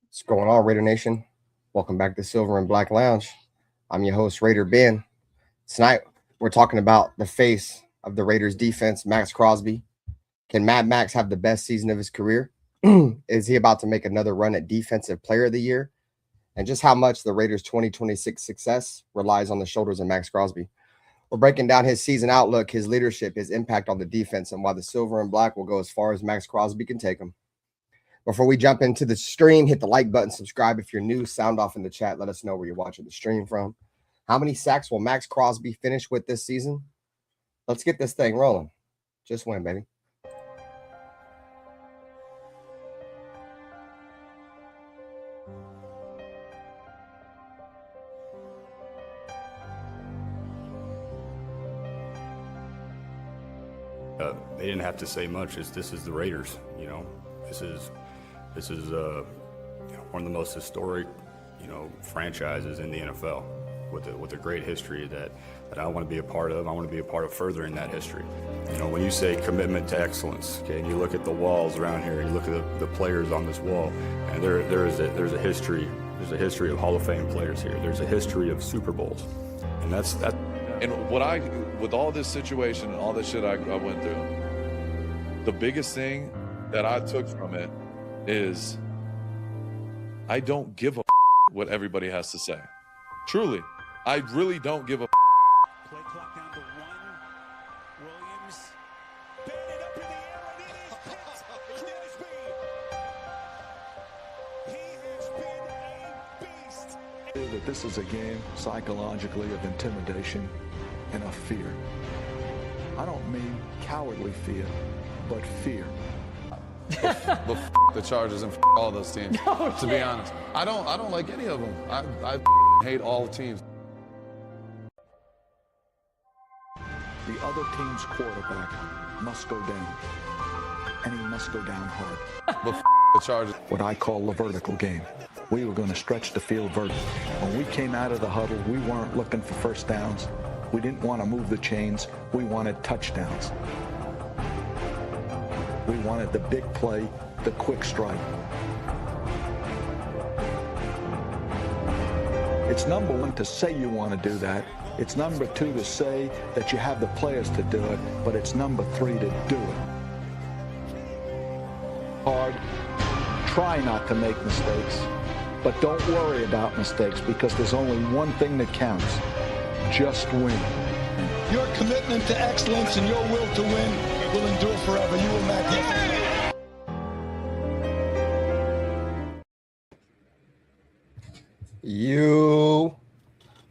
What's going on, Raider Nation? Welcome back to Silver and Black Lounge. I'm your host, Raider Ben. Tonight, we're talking about the face of the Raiders defense, Maxx Crosby. Can Mad Max have the best season of his career? Is he about to make another run at Defensive Player of the Year? And just how much the Raiders' 2026 success relies on the shoulders of Maxx Crosby. We're breaking down his season outlook, his leadership, his impact on the defense, and why the Silver and Black will go as far as Maxx Crosby can take them. Before we jump into the stream, hit the like button, subscribe if you're new, sound off in the chat. Let us know where you're watching the stream from. How many sacks will Maxx Crosby finish with this season? Let's get this thing rolling. Just win, baby. They didn't have to say much. This is the Raiders, you know. This is one of the most historic, franchises in the NFL with a great history that I want to be a part of. I want to be a part of furthering that history. When you say commitment to excellence, okay, and you look at the walls around here, you look at the players on this wall, and there's a history. There's a history of Hall of Fame players here. There's a history of Super Bowls, and that's. And with all this situation and all this shit I went through, the biggest thing that I took from it is I don't give a what everybody has to say. Truly, I really don't give a. Play clock down to 1. Williams batted up in the air, and it is picked. Crosby. He has been a beast. That this is a game psychologically of intimidation and of fear. I don't mean cowardly fear, but fear. But the Chargers and all those teams. To be honest, I don't like any of them. I hate all the teams. The other team's quarterback must go down, and he must go down hard. But the Chargers. What I call the vertical game. We were going to stretch the field vertical. When we came out of the huddle, we weren't looking for first downs. We didn't want to move the chains. We wanted touchdowns. We wanted the big play, the quick strike. It's number one to say you want to do that. It's number two to say that you have the players to do it, but it's number three to do it. Hard. Try not to make mistakes, but don't worry about mistakes because there's only one thing that counts. Just win. Your commitment to excellence and your will to win will endure forever. You will magnificent.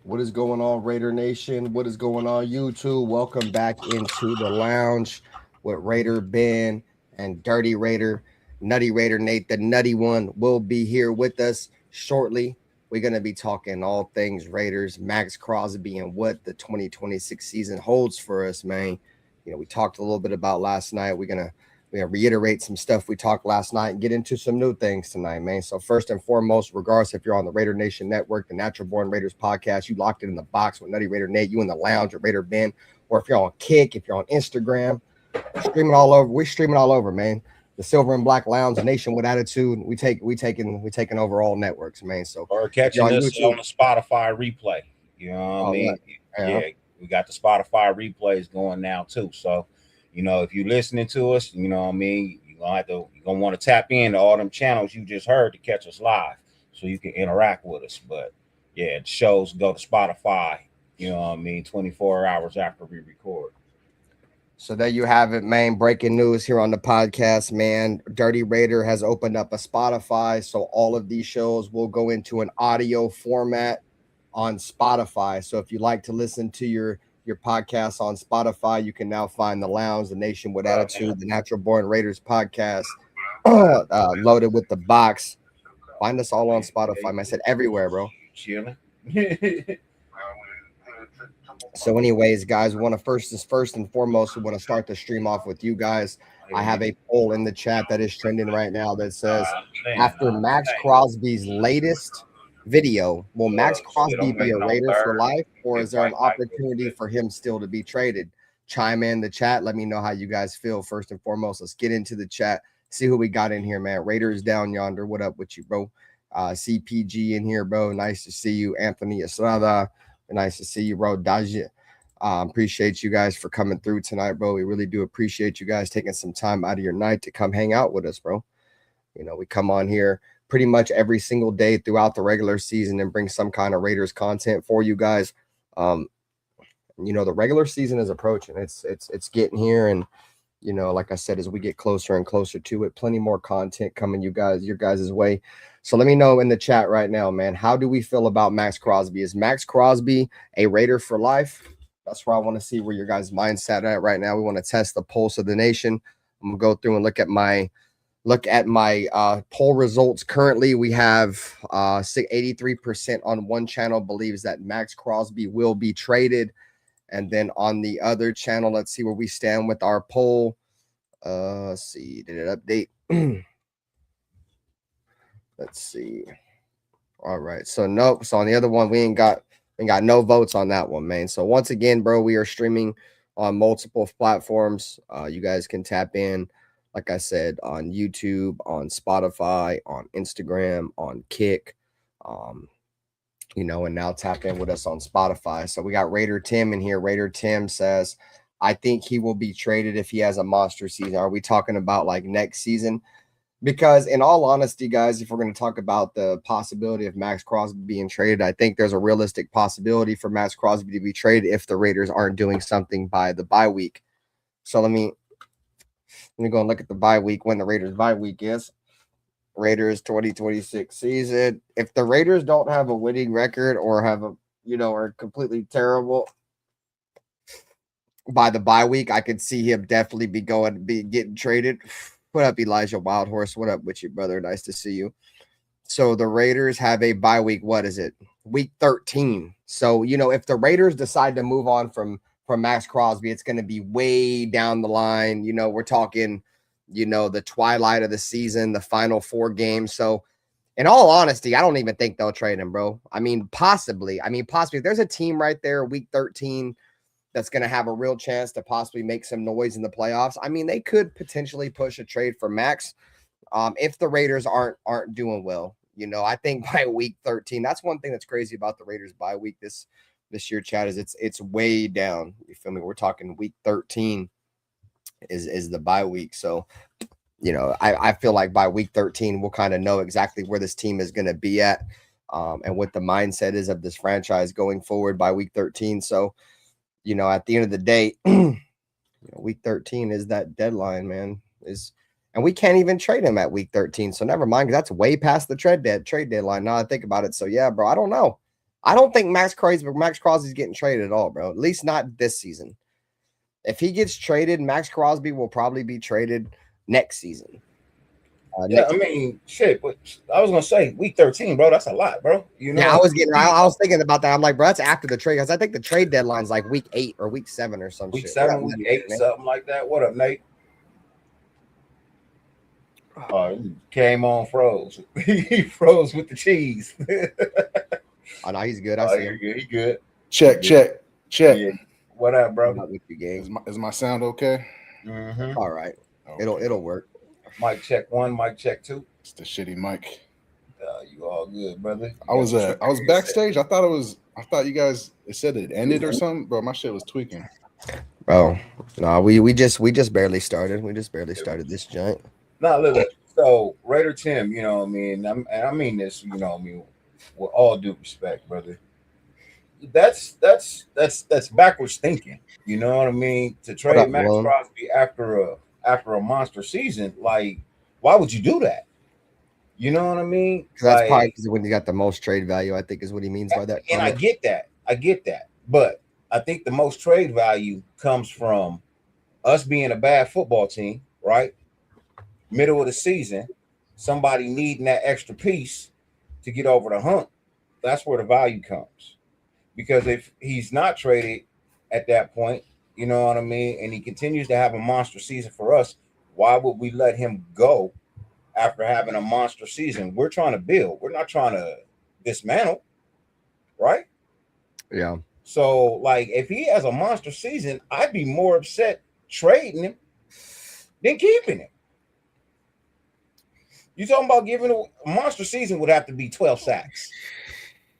What is going on, Raider Nation? What is going on, YouTube? Welcome back into the lounge with Raider Ben and Dirty Raider. Nutty Raider Nate, the nutty one, will be here with us shortly. We're going to be talking all things Raiders, Maxx Crosby, and what the 2026 season holds for us, man. We talked a little bit about last night. We're gonna reiterate some stuff we talked last night and get into some new things tonight, man. So first and foremost, regardless if you're on the Raider Nation Network, the Natural Born Raiders podcast, you locked it in the box with Nutty Raider Nate, you in the lounge with Raider Ben, or if you're on Kick, if you're on Instagram, streaming all over. We're streaming all over, man. The Silver and Black Lounge, Nation with Attitude. We taking over all networks, man. So or catching us on the Spotify replay. You know what I mean? Yeah, we got the Spotify replays going now too. So, if you're listening to us, you know what I mean, you're gonna want to tap into all them channels you just heard to catch us live, so you can interact with us. But yeah, the shows go to Spotify. You know what I mean, 24 hours after we record. So there you have it, man. Breaking news here on the podcast, man. Dirty Raider has opened up a Spotify, so all of these shows will go into an audio format on Spotify. So if you like to listen to your podcast on Spotify, you can now find the Lounge, the Nation with Attitude, the Natural Born Raiders podcast, loaded with the box. Find us all on Spotify. Man, I said everywhere, bro. Chilling. So anyways, guys, we want to first and foremost, we want to start the stream off with you guys. I have a poll in the chat that is trending right now that says, after Maxx Crosby's latest video, will Maxx Crosby be a Raider for life, or is there an opportunity for him still to be traded? Chime in the chat. Let me know how you guys feel. First and foremost, let's get into the chat. see who we got in here, man. Raiders down yonder. What up with you, bro? CPG in here, bro. Nice to see you. Anthony Estrada. Nice to see you, bro. Daji. Appreciate you guys for coming through tonight, bro. We really do appreciate you guys taking some time out of your night to come hang out with us, bro. You know, we come on here pretty much every single day throughout the regular season and bring some kind of Raiders content for you guys. You know, the regular season is approaching. It's getting here, and you know, like I said, as we get closer and closer to it, plenty more content coming your guys' way. So let me know in the chat right now, man. How do we feel about Maxx Crosby? Is Maxx Crosby a Raider for life? That's where I want to see where your guys' mindset at right now. We want to test the pulse of the nation. I'm gonna go through and look at my poll results. Currently, we have 83% on one channel believes that Maxx Crosby will be traded. And then on the other channel, let's see where we stand with our poll. Let's see. Did it update? Let's see. All right. So nope. So on the other one, we ain't got no votes on that one, man. So once again, bro, we are streaming on multiple platforms. You guys can tap in, like I said, on YouTube, on Spotify, on Instagram, on Kick. You know, and now tap in with us on Spotify. So we got Raider Tim in here. Raider Tim says, I think he will be traded if he has a monster season. Are we talking about like next season? Because in all honesty, guys, if we're going to talk about the possibility of Maxx Crosby being traded, I think there's a realistic possibility for Maxx Crosby to be traded if the Raiders aren't doing something by the bye week. So let me go and look at the bye week, when the Raiders bye week is. Raiders 2026 season. If the Raiders don't have a winning record or have a, you know, are completely terrible by the bye week, I could see him definitely be getting traded. What up, Elijah Wildhorse? What up with you, brother? Nice to see you. So the Raiders have a bye week. What is it? Week 13. So, you know, if the Raiders decide to move on from Maxx Crosby, it's going to be way down the line. You know, we're talking, you know, the twilight of the season, the final 4 games. So in all honesty, I don't even think they'll trade him, bro. I mean, possibly. If there's a team right there, week 13, that's going to have a real chance to possibly make some noise in the playoffs, I mean, they could potentially push a trade for Maxx if the Raiders aren't doing well. You know, I think by week 13, that's one thing that's crazy about the Raiders bye week this year, Chad, is it's way down. You feel me? We're talking week 13 is the bye week. So, you know, I feel like by week 13, we'll kind of know exactly where this team is going to be at and what the mindset is of this franchise going forward by week 13. So, you know, at the end of the day, you know, week 13 is that deadline, man. And we can't even trade him at week 13. So never mind, because that's way past the trade deadline. Now I think about it. So yeah, bro, I don't know. I don't think Maxx Crosby's getting traded at all, bro. At least not this season. If he gets traded, Maxx Crosby will probably be traded next season. I mean, shit. But I was gonna say week 13, bro. That's a lot, bro. You know, yeah, I was thinking about that. I'm like, bro, that's after the trade, because I think the trade deadline's like week 8 or week 7 or some week shit. 7, week 8, something like that. What up, Nate? He came on, froze. He froze with the cheese. Oh no, he's good. I see him. He good. Check. Yeah. What up, bro? Is my sound okay? Mm-hmm. All right. Okay. It'll work. Mic check 1, mic check 2. It's the shitty mic. You all good, brother? I was backstage. I thought you guys, it said it ended or something, but my shit was tweaking. Bro, no, we just barely started. We just barely started this joint. Nah, look. So Raider Tim, you know what I mean, and I mean this, you know what I mean, with all due respect, brother. That's backwards thinking. You know what I mean? To trade Maxx Crosby after a monster season, like, why would you do that? You know what I mean? That's probably when you got the most trade value, I think, is what he means by that. And I get that. But I think the most trade value comes from us being a bad football team, right? Middle of the season, somebody needing that extra piece to get over the hump. That's where the value comes. Because if he's not traded at that point, you know what I mean, and he continues to have a monster season for us, why would we let him go after having a monster season? We're trying to build. We're not trying to dismantle, right? Yeah. So, like, if he has a monster season, I'd be more upset trading him than keeping him. You talking about giving a monster season would have to be 12 sacks,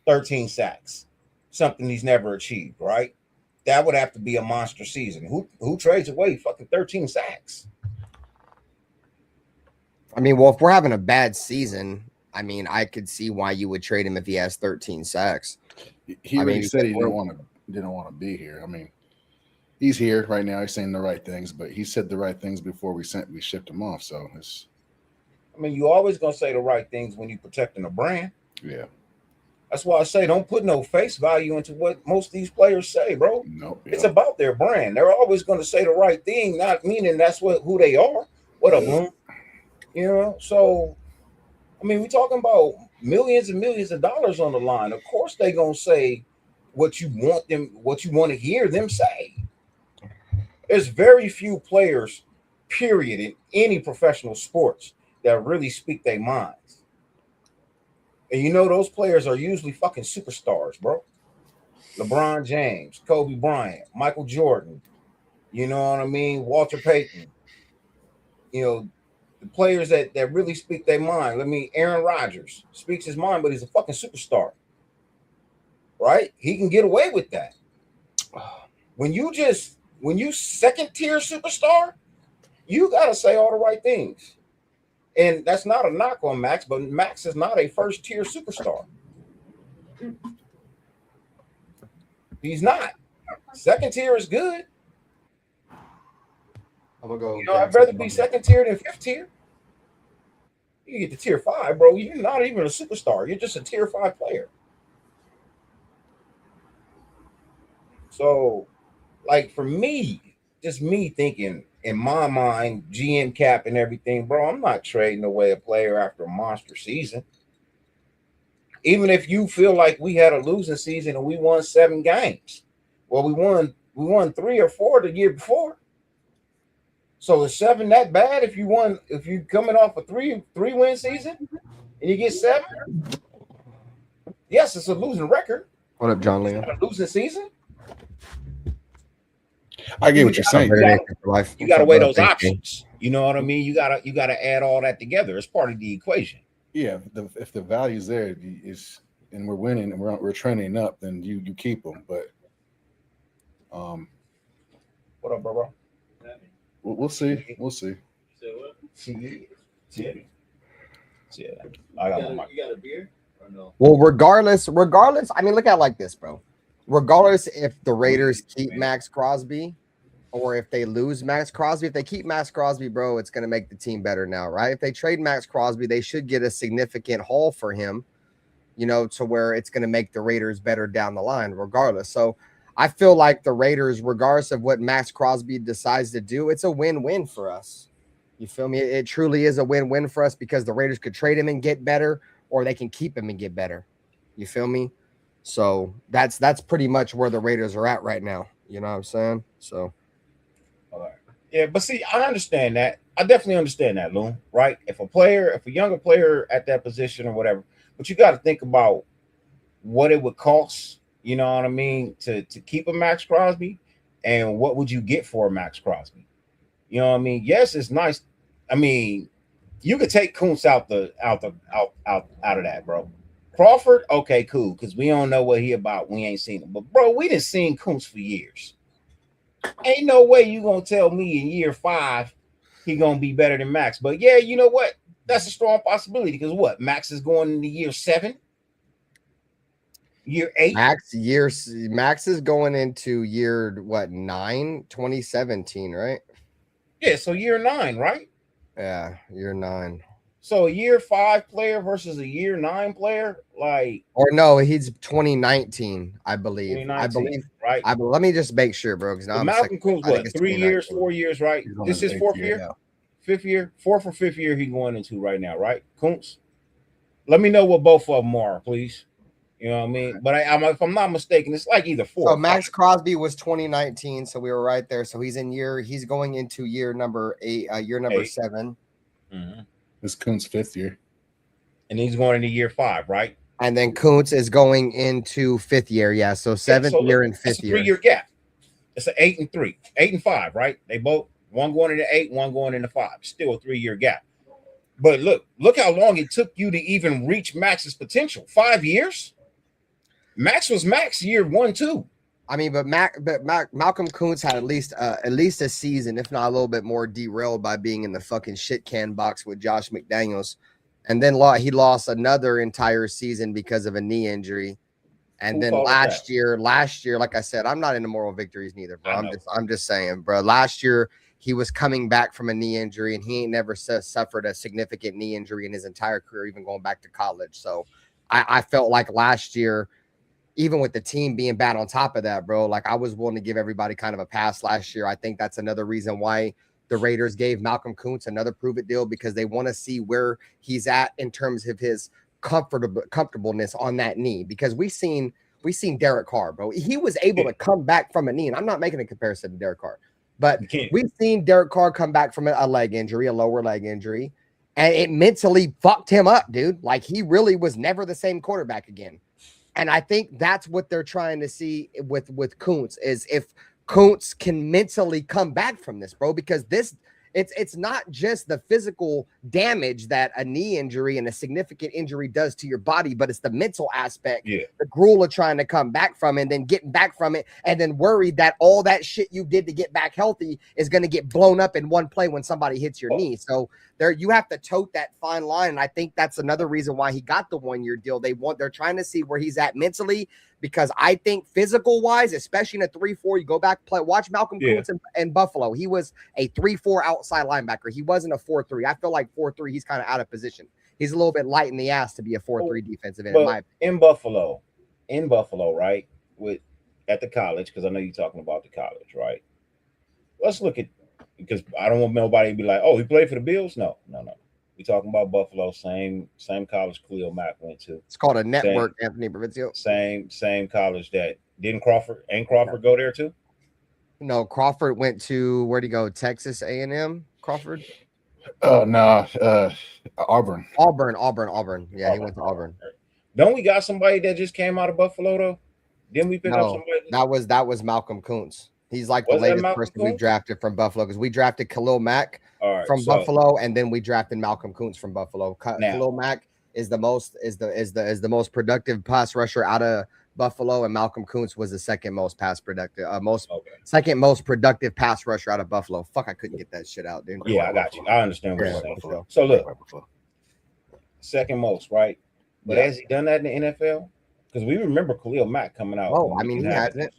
13 sacks, something he's never achieved, right? That would have to be a monster season. Who trades away fucking 13 sacks? I mean, well, if we're having a bad season, I mean, I could see why you would trade him if he has 13 sacks. He already said he didn't want to be here. I mean, he's here right now. He's saying the right things, but he said the right things before we shipped him off. So it's. I mean, you always gonna say the right things when you're protecting a brand. Yeah. That's why I say don't put no face value into what most of these players say, bro. Nope. It's about their brand. They're always going to say the right thing, not meaning that's who they are. What up, man? You know, so I mean, we're talking about millions and millions of dollars on the line. Of course, they're gonna say what you want to hear them say. There's very few players, period, in any professional sports that really speak their minds. And you know those players are usually fucking superstars, bro. LeBron James, Kobe Bryant, Michael Jordan, you know what I mean? Walter Payton. You know, the players that really speak their mind. I mean, Aaron Rodgers speaks his mind, but he's a fucking superstar. Right? He can get away with that. When you second tier superstar, you gotta say all the right things. And that's not a knock on Maxx, but Maxx is not a first tier superstar. He's not. Second tier is good. I'm gonna go. You know, I'd rather be second tier than fifth tier. You get to tier 5, bro. You're not even a superstar. You're just a tier 5 player. So, like for me, just me thinking in my mind, GM cap and everything, bro, I'm not trading away a player after a monster season. Even if you feel like we had a losing season and we won 7 games. Well, we won 3 or 4 the year before. So is 7 that bad if you coming off a 3-win season and you get 7? Yes, it's a losing record. What up, John Leon? A losing season. I get what you're saying. You got to weigh those options. You know what I mean? You gotta add all that together. It's part of the equation. Yeah, if the value's there and we're winning and we're trending up, then you keep them. But what up, bro? We'll see. We'll see. Yeah. I got my. You got a beer or no? Well, regardless, I mean, look at it like this, bro. Regardless if the Raiders keep Maxx Crosby or if they lose Maxx Crosby, if they keep Maxx Crosby, bro, it's going to make the team better now, right? If they trade Maxx Crosby, they should get a significant haul for him, you know, to where it's going to make the Raiders better down the line, regardless. So I feel like the Raiders, regardless of what Maxx Crosby decides to do, it's a win-win for us. You feel me? It truly is a win-win for us because the Raiders could trade him and get better, or they can keep him and get better. You feel me? So that's pretty much where the Raiders are at right now. You know what I'm saying? So, all right. Yeah, but see, I understand that. I definitely understand that, Loon. Right? If a younger player at that position or whatever, but you got to think about what it would cost. You know what I mean? To keep a Maxx Crosby, and what would you get for a Maxx Crosby? You know what I mean? Yes, it's nice. I mean, you could take Kuntz out of that, bro. Crawford, okay, cool, because we don't know what he about. We ain't seen him. But, bro, we done seen Kuntz for years. Ain't no way you going to tell me in year 5 he going to be better than Maxx. But, yeah, you know what? That's a strong possibility because what? Maxx is going into year 7? Year 8? Maxx is going into year, 9? 2017, right? Yeah, so year 9, right? Yeah, year 9. So a year 5 player versus a year 9 player, like, or no, he's 2019, I believe. 2019, right? Let me just make sure, bro. Because now Malcolm Kuntz, what, 3 years, 4 years, right? This is 4th year, yeah. 5th year, 4th or 5th year he going into right now, right? Kuntz. Let me know what both of them are, please. You know what I mean? But if I'm not mistaken, it's like either 4. So Maxx Crosby was 2019, so we were right there. So he's going into year number 8, year number 7. Mm-hmm. This Kuntz 5th year. And he's going into year 5, right? And then Kuntz is going into 5th year, yeah. So 7th year and 5th year. 3-year gap. It's an 8 and 3, 8 and 5, right? They both, one going into 8, one going into 5. Still a 3-year gap. But look how long it took you to even reach Max's potential. 5 years. Max was Max year 1, 2. I mean, but Malcolm Kuntz had at least a season, if not a little bit more, derailed by being in the fucking shit can box with Josh McDaniels, and then he lost another entire season because of a knee injury. And then last year, like I said, I'm not into moral victories neither, bro. I'm just saying, bro. Last year he was coming back from a knee injury, and he ain't never suffered a significant knee injury in his entire career, even going back to college. So I felt like last year, even with the team being bad on top of that, bro, like I was willing to give everybody kind of a pass last year. I think that's another reason why the Raiders gave Malcolm Kuntz another prove it deal, because they want to see where he's at in terms of his comfortableness on that knee, because we seen Derek Carr, bro. He was able to come back from a knee, and I'm not making a comparison to Derek Carr, but we've seen Derek Carr come back from a leg injury, a lower leg injury, and it mentally fucked him up, dude. Like he really was never the same quarterback again. And I think that's what they're trying to see with Kuntz, is if Kuntz can mentally come back from this, bro, because it's not just the physical damage that a knee injury and a significant injury does to your body, but it's the mental aspect, the gruel of trying to come back from it, and then getting back from it, and then worried that all that shit you did to get back healthy is going to get blown up in one play when somebody hits your knee. So you have to tote that fine line. And I think that's another reason why he got the 1-year deal. They're trying to see where he's at mentally, because I think physical wise, especially in a 3-4, you go back, watch Malcolm Kuntz in Buffalo. He was a 3-4 outside linebacker. He wasn't a 4-3. I feel like 4-3, he's kind of out of position. He's a little bit light in the ass to be a 4-3 defensive end. In Buffalo, right? At the college, because I know you're talking about the college, right? Let's look at, because I don't want nobody to be like, oh, he played for the Bills. No. We talking about Buffalo, same college Khalil Mack went to. It's called a network, Anthony Bravizio. Same college that ain't Crawford go there too? No, Crawford went to, where'd he go? Texas A&M, Crawford? No, Auburn. Yeah, he went to Auburn. Don't we got somebody that just came out of Buffalo though? Didn't we pick up somebody? That was Malcolm Kuntz. He's like the latest person we drafted from Buffalo, because we drafted Khalil Mack from Buffalo, and then we drafted Malcolm Kuntz from Buffalo. Khalil Mack is the most productive pass rusher out of Buffalo, and Malcolm Kuntz was the second most second most productive pass rusher out of Buffalo. Fuck, I couldn't get that shit out, dude. Yeah, I got you. I understand what you're saying. So look, second most, right? But has he done that in the NFL? Because we remember Khalil Mack coming out. Oh, I mean, he hasn't.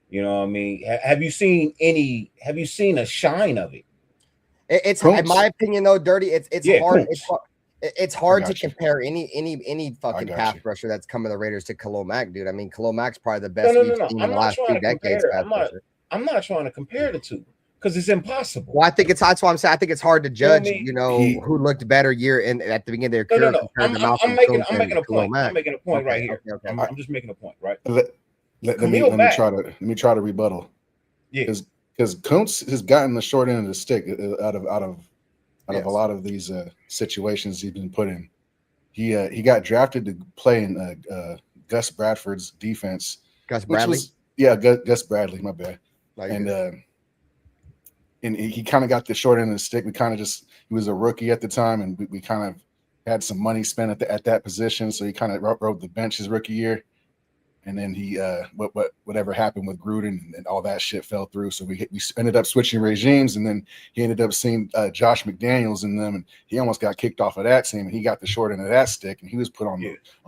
You know what I mean? Have you seen a shine of it? It's in my opinion though, Dirty. It's hard. It's hard to compare any fucking pass rusher that's come to the Raiders to Khalil Mack, dude. I mean, Khalil Mack's probably the best we've seen in the last 2 decades. I'm not trying to compare the two, because it's impossible. Well, that's why I'm saying I think it's hard to judge. Who looked better at the beginning of their career. I'm making a point. I'm making a point right here. Okay. I'm just making a point, right? Let me try to rebuttal. Yeah, because Kuntz has gotten the short end of the stick out of a lot of these situations he's been put in. He got drafted to play in Gus Bradford's defense. Gus Bradley. Gus Bradley. My bad. And he kind of got the short end of the stick. He was a rookie at the time, and we kind of had some money spent at that position, so he kind of rode the bench his rookie year. And then he whatever happened with Gruden and all that shit fell through. So we ended up switching regimes, and then he ended up seeing Josh McDaniels in them, and he almost got kicked off of that team, and he got the short end of that stick, and he was put on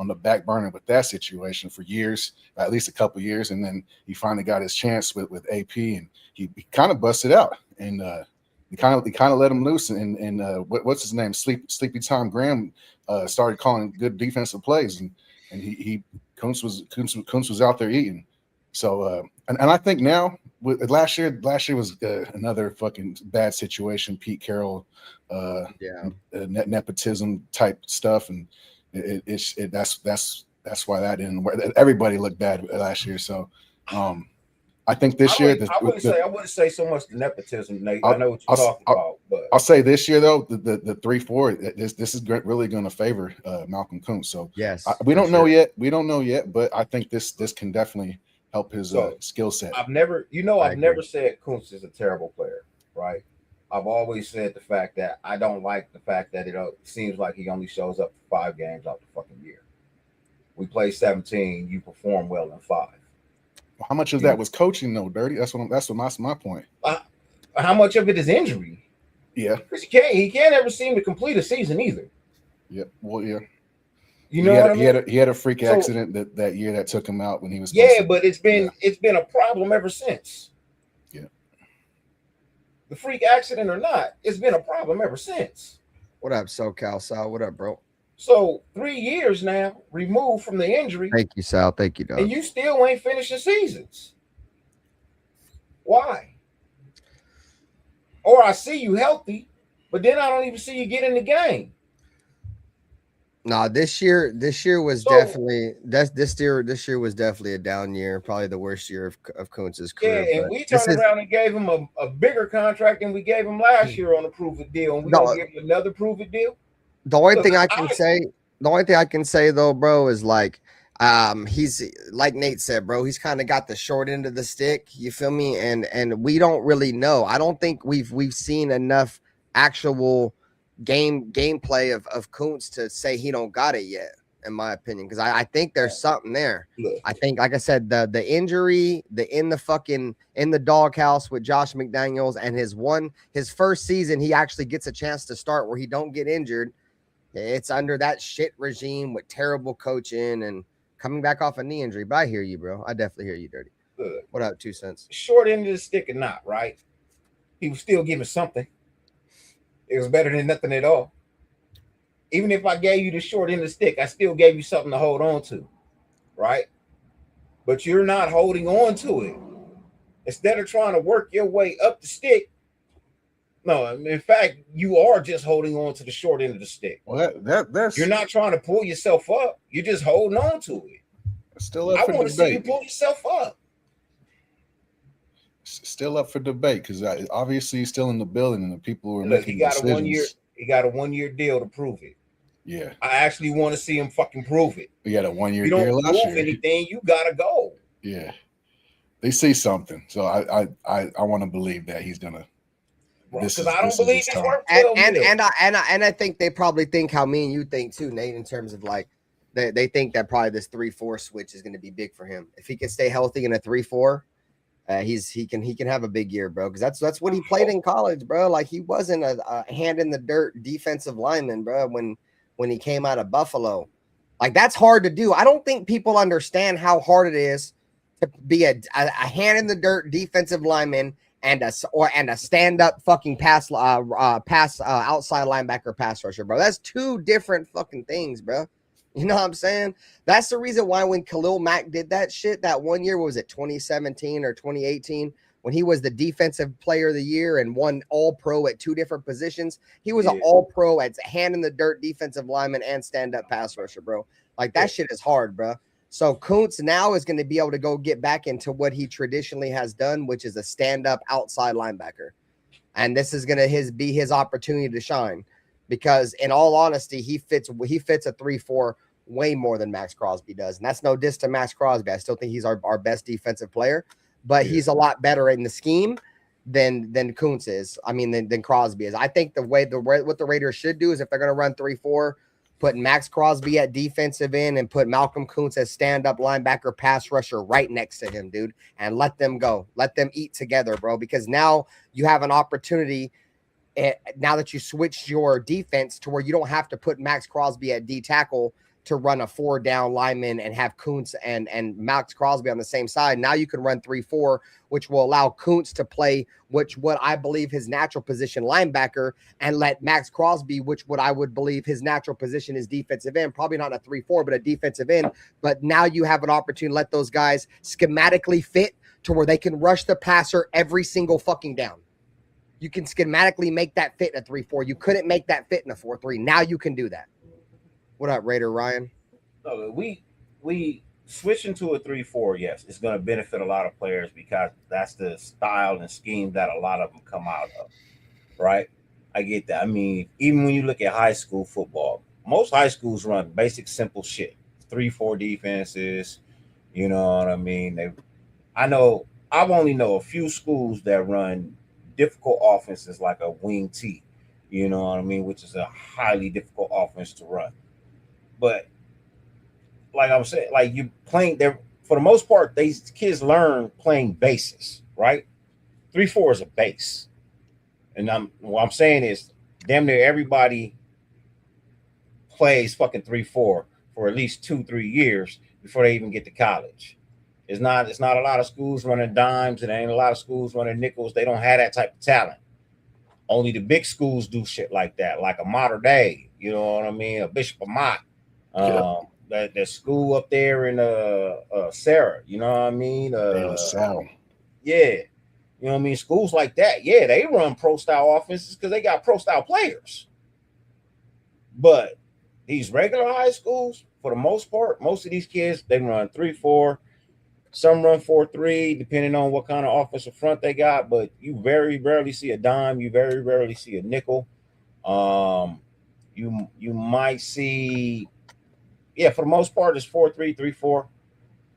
the back burner with that situation for years, at least a couple years, and then he finally got his chance with AP, and he kind of busted out, and he kind of let him loose, and what's his name, Sleepy Tom Graham started calling good defensive plays, and Kuntz was out there eating. So and I think now last year was another fucking bad situation. Pete Carroll, nepotism type stuff, and that's why that didn't work. Everybody looked bad last year. So I think this year I wouldn't say so much the nepotism, Nate. I know what you're talking about, but I'll say this year though, the 3-4, this is really going to favor Malcolm Kuntz. So yes, we don't know yet. We don't know yet, but I think this can definitely help his skill set. I've never said Kuntz is a terrible player, right? I've always said the fact that I don't like the fact that it seems like he only shows up for 5 games out the fucking year. We play 17, you perform well in 5. How much of that was coaching though, Dirty? That's my point. How much of it is injury? Yeah, because he can't ever seem to complete a season either. Yeah, well, yeah. You know what I mean? He had a freak accident that year that took him out when he was. But it's been a problem ever since. Yeah. The freak accident or not, it's been a problem ever since. What up, SoCal Sal? What up, bro? So 3 years now removed from the injury. Thank you, Sal. Thank you, dog. And you still ain't finishing seasons. Why? Or I see you healthy, but then I don't even see you get in the game. Nah, this year was definitely this year was definitely a down year, probably the worst year of Kuntz's career. Yeah, and we turned around and gave him a bigger contract than we gave him last year on a prove-it deal, and we gonna give him another prove-it deal. The only thing I can say though, bro, is like he's like Nate said, bro, he's kind of got the short end of the stick. You feel me? And we don't really know. I don't think we've seen enough actual gameplay of Kuntz to say he don't got it yet, in my opinion, because I think there's something there. I think, like I said, the injury, in the doghouse with Josh McDaniels, and his first season he actually gets a chance to start where he don't get injured. It's under that shit regime with terrible coaching and coming back off a knee injury. But I hear you, bro. I definitely hear you, Dirty. Good. What up, 2 cents? Short end of the stick or not, right? He was still giving something. It was better than nothing at all. Even if I gave you the short end of the stick, I still gave you something to hold on to, right? But you're not holding on to it. Instead of trying to work your way up the stick, no, in fact, you are just holding on to the short end of the stick. Well, that's you're not trying to pull yourself up. You're just holding on to it. Still up I for want to debate. see you pull yourself up. Still up for debate because obviously he's still in the building and the people were making he got decisions. He got a 1 year deal to prove it. Yeah, I actually want to see him fucking prove it. He had a 1 year deal last year. You don't prove year. anything, you gotta go. Yeah, they see something, so I want to believe that he's gonna. Because I don't believe it's worth and I think they probably think how me and you think too, Nate, in terms of like they think that probably this 3-4 switch is going to be big for him if he can stay healthy in a 3-4. He can have a big year, bro, because that's what he played in college, bro. Like he wasn't a hand in the dirt defensive lineman, bro. When he came out of Buffalo, like that's hard to do. I don't think people understand how hard it is to be a hand in the dirt defensive lineman and a stand up fucking pass outside linebacker pass rusher, bro. That's two different fucking things, bro. You know what I'm saying? That's the reason why when Khalil Mack did that shit that 1 year, what was it, 2017 or 2018, when he was the defensive player of the year and won all-pro at 2 different positions, he was an all-pro at hand in the dirt defensive lineman and stand-up pass rusher, bro. Like that shit is hard, bro. So Kuntz now is going to be able to go get back into what he traditionally has done, which is a stand-up outside linebacker. And this is going to be his opportunity to shine because in all honesty, he fits a 3-4 way more than Maxx Crosby does. And that's no diss to Maxx Crosby. I still think he's our best defensive player, but he's a lot better in the scheme than Kuntz is. I mean, than Crosby is. I think what the Raiders should do is if they're going to run 3-4, put Maxx Crosby at defensive end and put Malcolm Kuntz as stand-up linebacker pass rusher right next to him, dude, and let them go. Let them eat together, bro, because now you have an opportunity now that you switched your defense to where you don't have to put Maxx Crosby at D tackle to run a 4-down lineman and have Kuntz and Maxx Crosby on the same side. Now you can run 3-4, which will allow Kuntz to play what I believe his natural position linebacker, and let Maxx Crosby, what I would believe his natural position is defensive end, probably not a 3-4, but a defensive end. But now you have an opportunity to let those guys schematically fit to where they can rush the passer every single fucking down. You can schematically make that fit in a 3-4. You couldn't make that fit in a 4-3. Now you can do that. What up, Raider Ryan? No, we switching to a 3-4. Yes, it's going to benefit a lot of players because that's the style and scheme that a lot of them come out of. Right? I get that. I mean, even when you look at high school football, most high schools run basic, simple shit. 3-4 defenses. You know what I mean? I only know a few schools that run difficult offense is like a wing T, you know what I mean, which is a highly difficult offense to run. But like I was saying, like you playing there for the most part, these kids learn playing bases, right? 3-4 is a base, and what I'm saying is, damn near everybody plays fucking 3-4 for at least 2-3 years before they even get to college. It's not a lot of schools running dimes, and there ain't a lot of schools running nickels. They don't have that type of talent. Only the big schools do shit like that, like a Mater Dei, you know what I mean, a Bishop Amat, that school up there in Sarah, you know what I mean, yeah, you know what I mean, schools like that, yeah, they run pro style offenses because they got pro style players. But these regular high schools, for the most part, most of these kids, they run 3-4. Some run 4-3, depending on what kind of offensive front they got. But you very rarely see a dime. You very rarely see a nickel. You might see, yeah, for the most part, it's 4-3, 3-4.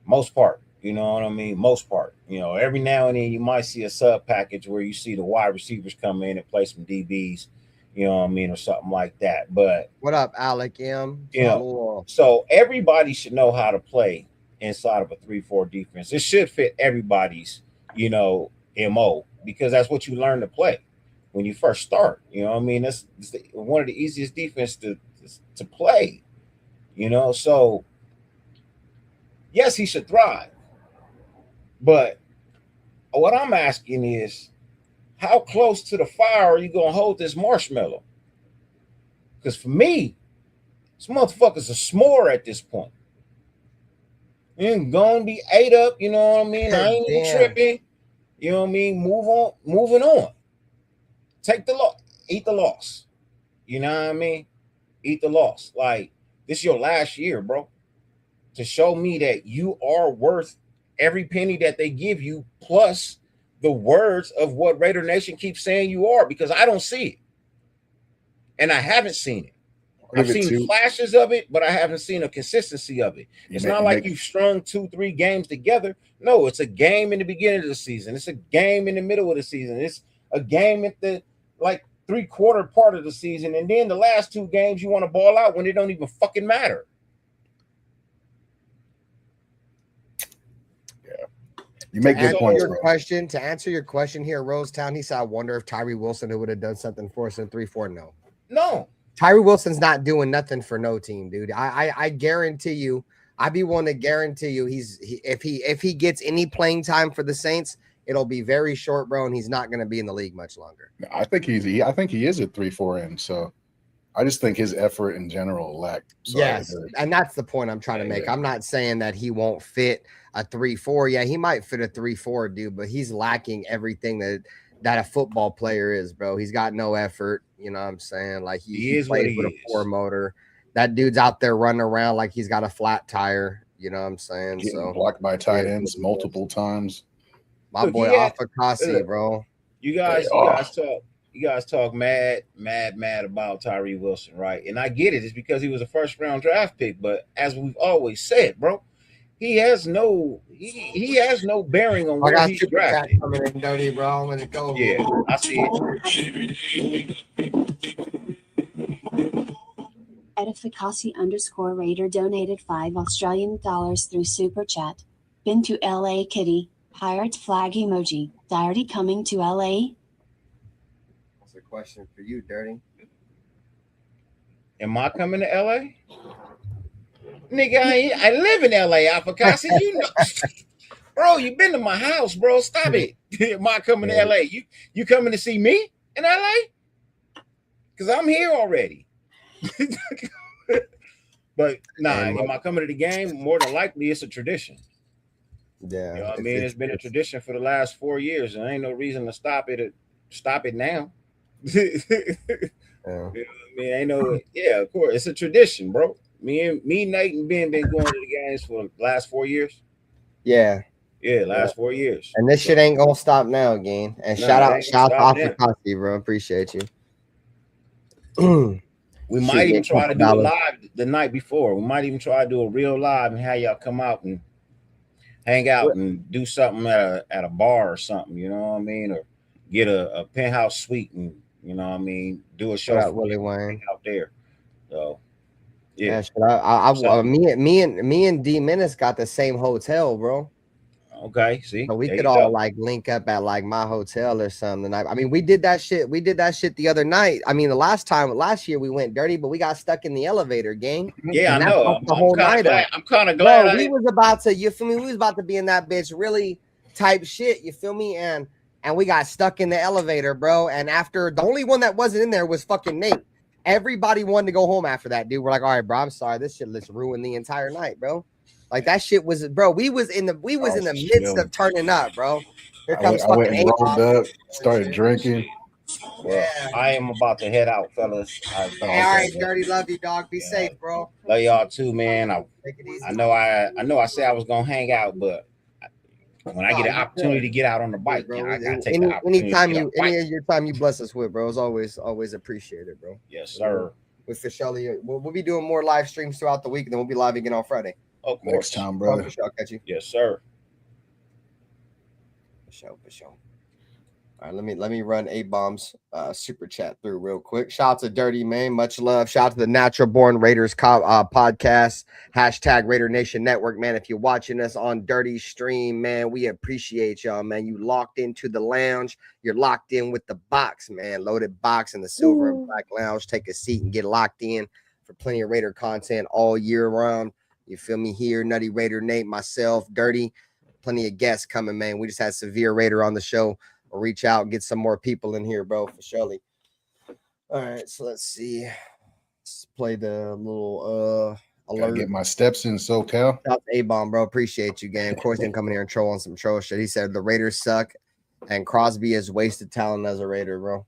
Most part, you know what I mean? Most part. You know, every now and then you might see a sub package where you see the wide receivers come in and play some DBs, you know what I mean, or something like that. But what up, Alec M? You know, so everybody should know how to play inside of a 3-4 defense. It should fit everybody's, you know, MO, because that's what you learn to play when you first start. You know what I mean? That's one of the easiest defense to play, you know. So yes, he should thrive. But what I'm asking is, how close to the fire are you going to hold this marshmallow? Because for me, this motherfucker's a s'more at this point. And gonna be ate up, you know what I mean? I ain't even tripping. You know what I mean? Moving on. Take the loss, eat the loss. You know what I mean? Eat the loss. Like, this is your last year, bro. To show me that you are worth every penny that they give you, plus the words of what Raider Nation keeps saying you are, because I don't see it. And I haven't seen it. I've seen flashes of it, but I haven't seen a consistency of it. It's not like you've strung 2-3 games together. No, it's a game in the beginning of the season. It's a game in the middle of the season. It's a game at the like 3/4 part of the season. And then the last 2 games you want to ball out when it don't even fucking matter. Yeah. You make good points. To answer your question here, Rosetown, he said, I wonder if Tyree Wilson would have done something for us in 3-4. No. Tyree Wilson's not doing nothing for no team, dude. I guarantee you, I'd be willing to guarantee you if he gets any playing time for the Saints, it'll be very short, bro, and he's not going to be in the league much longer. I think he is a 3-4 end, so I just think his effort in general lacked. Yes, and that's the point I'm trying to make. I'm not saying that he won't fit a 3-4. Yeah, he might fit a 3-4, dude, but he's lacking everything that a football player is, bro. He's got no effort. You know what I'm saying? Like he plays with a 4 motor. That dude's out there running around like he's got a flat tire. You know what I'm saying? Getting blocked by tight ends multiple times. My boy Alpha Kasi, bro. You guys talk mad about Tyree Wilson, right? And I get it. It's because he was a first-round draft pick. But as we've always said, bro, he has no bearing on where he's drafted. Coming in dirty, bro. I'm gonna go. Yeah, I see it. Edificasi _Raider donated $5 through Super Chat. Been to LA, Kitty. Pirate flag emoji. Dirty coming to LA? That's a question for you, Dirty. Am I coming to LA? Nigga, I live in LA, Alpha-Kasi. You know, bro, you been to my house, bro. Stop it. Am I coming to LA? You coming to see me in LA? Because I'm here already. But nah, am I coming to the game? More than likely, it's a tradition. Yeah, you know what I mean, it's been a tradition for the last 4 years, and ain't no reason to stop it now. You know what I mean, ain't no, yeah, of course, it's a tradition, bro. Me, Nate, and Ben been going to the games for the last 4 years. Yeah, last 4 years, and this shit ain't gonna stop now again. And shout out Alpha-Kasi, bro. Appreciate you. We might even try to do a live the night before. We might even try to do a real live and have y'all come out and hang out and do something at a bar or something, you know what I mean? Or get a penthouse suite and you know what I mean, do a show What up, for Willie people Wayne? out there. So Yeah, yeah. shit, I So me and D Menace got the same hotel, bro. okay, see, So we there could you all go. like link up at like my hotel or something. I mean, we did that shit. We did that shit the other night. I mean, last year we went dirty, but we got stuck in the elevator, gang. Yeah, I And that know. fucked the I'm whole kind of night glad. up. I'm kind of glad Bro, I we didn't. was about to, you feel me? We was about to be in that bitch really type shit, you feel me? And we got stuck in the elevator, bro. And after the only one that wasn't in there was fucking Nate. Everybody wanted to go home after that, dude. We're like, all right, bro, I'm sorry. This shit let's ruin the entire night, bro. Like that shit was, bro. We was in the midst of turning up, bro. Here comes I went fucking and rolled A-Bob. up, started drinking. Well, Yeah. I am about to head out, fellas. Hey, all right, Dirty. Love you, dog. Be safe, bro. Love y'all too, man. Take it easy. I know I said I was gonna hang out, but when I get an opportunity to get out on the bike, bro. I gotta take the opportunity. Anytime to get you, on the bike. any of your time you bless us with, bro, is always appreciated, bro. Yes, sir. With Shelly, we'll be doing more live streams throughout the week, and then we'll be live again on Friday. Of course. Next time, brother. For sure, I'll catch you. Yes, sir. For sure. All right, let me run A-Bomb's super chat through real quick. Shout out to Dirty Man, much love. Shout out to the Natural Born Raiders podcast, hashtag Raider Nation Network, man. If you're watching us on Dirty Stream, man, we appreciate y'all, man. You locked into the lounge. You're locked in with the box, man. Loaded box in the silver and black lounge. Take a seat and get locked in for plenty of Raider content all year round. You feel me? Here, Nutty Raider Nate, myself, Dirty. Plenty of guests coming, man. We just had Severe Raider on the show. We'll reach out and get some more people in here, bro, for surely. All right, so let's see. Let's play the little alert. Gotta get my steps in SoCal. Shout out to A-Bomb, bro. Appreciate you, gang. Of course, didn't come in here and troll on some troll shit. He said the Raiders suck and Crosby is wasted talent as a Raider, bro.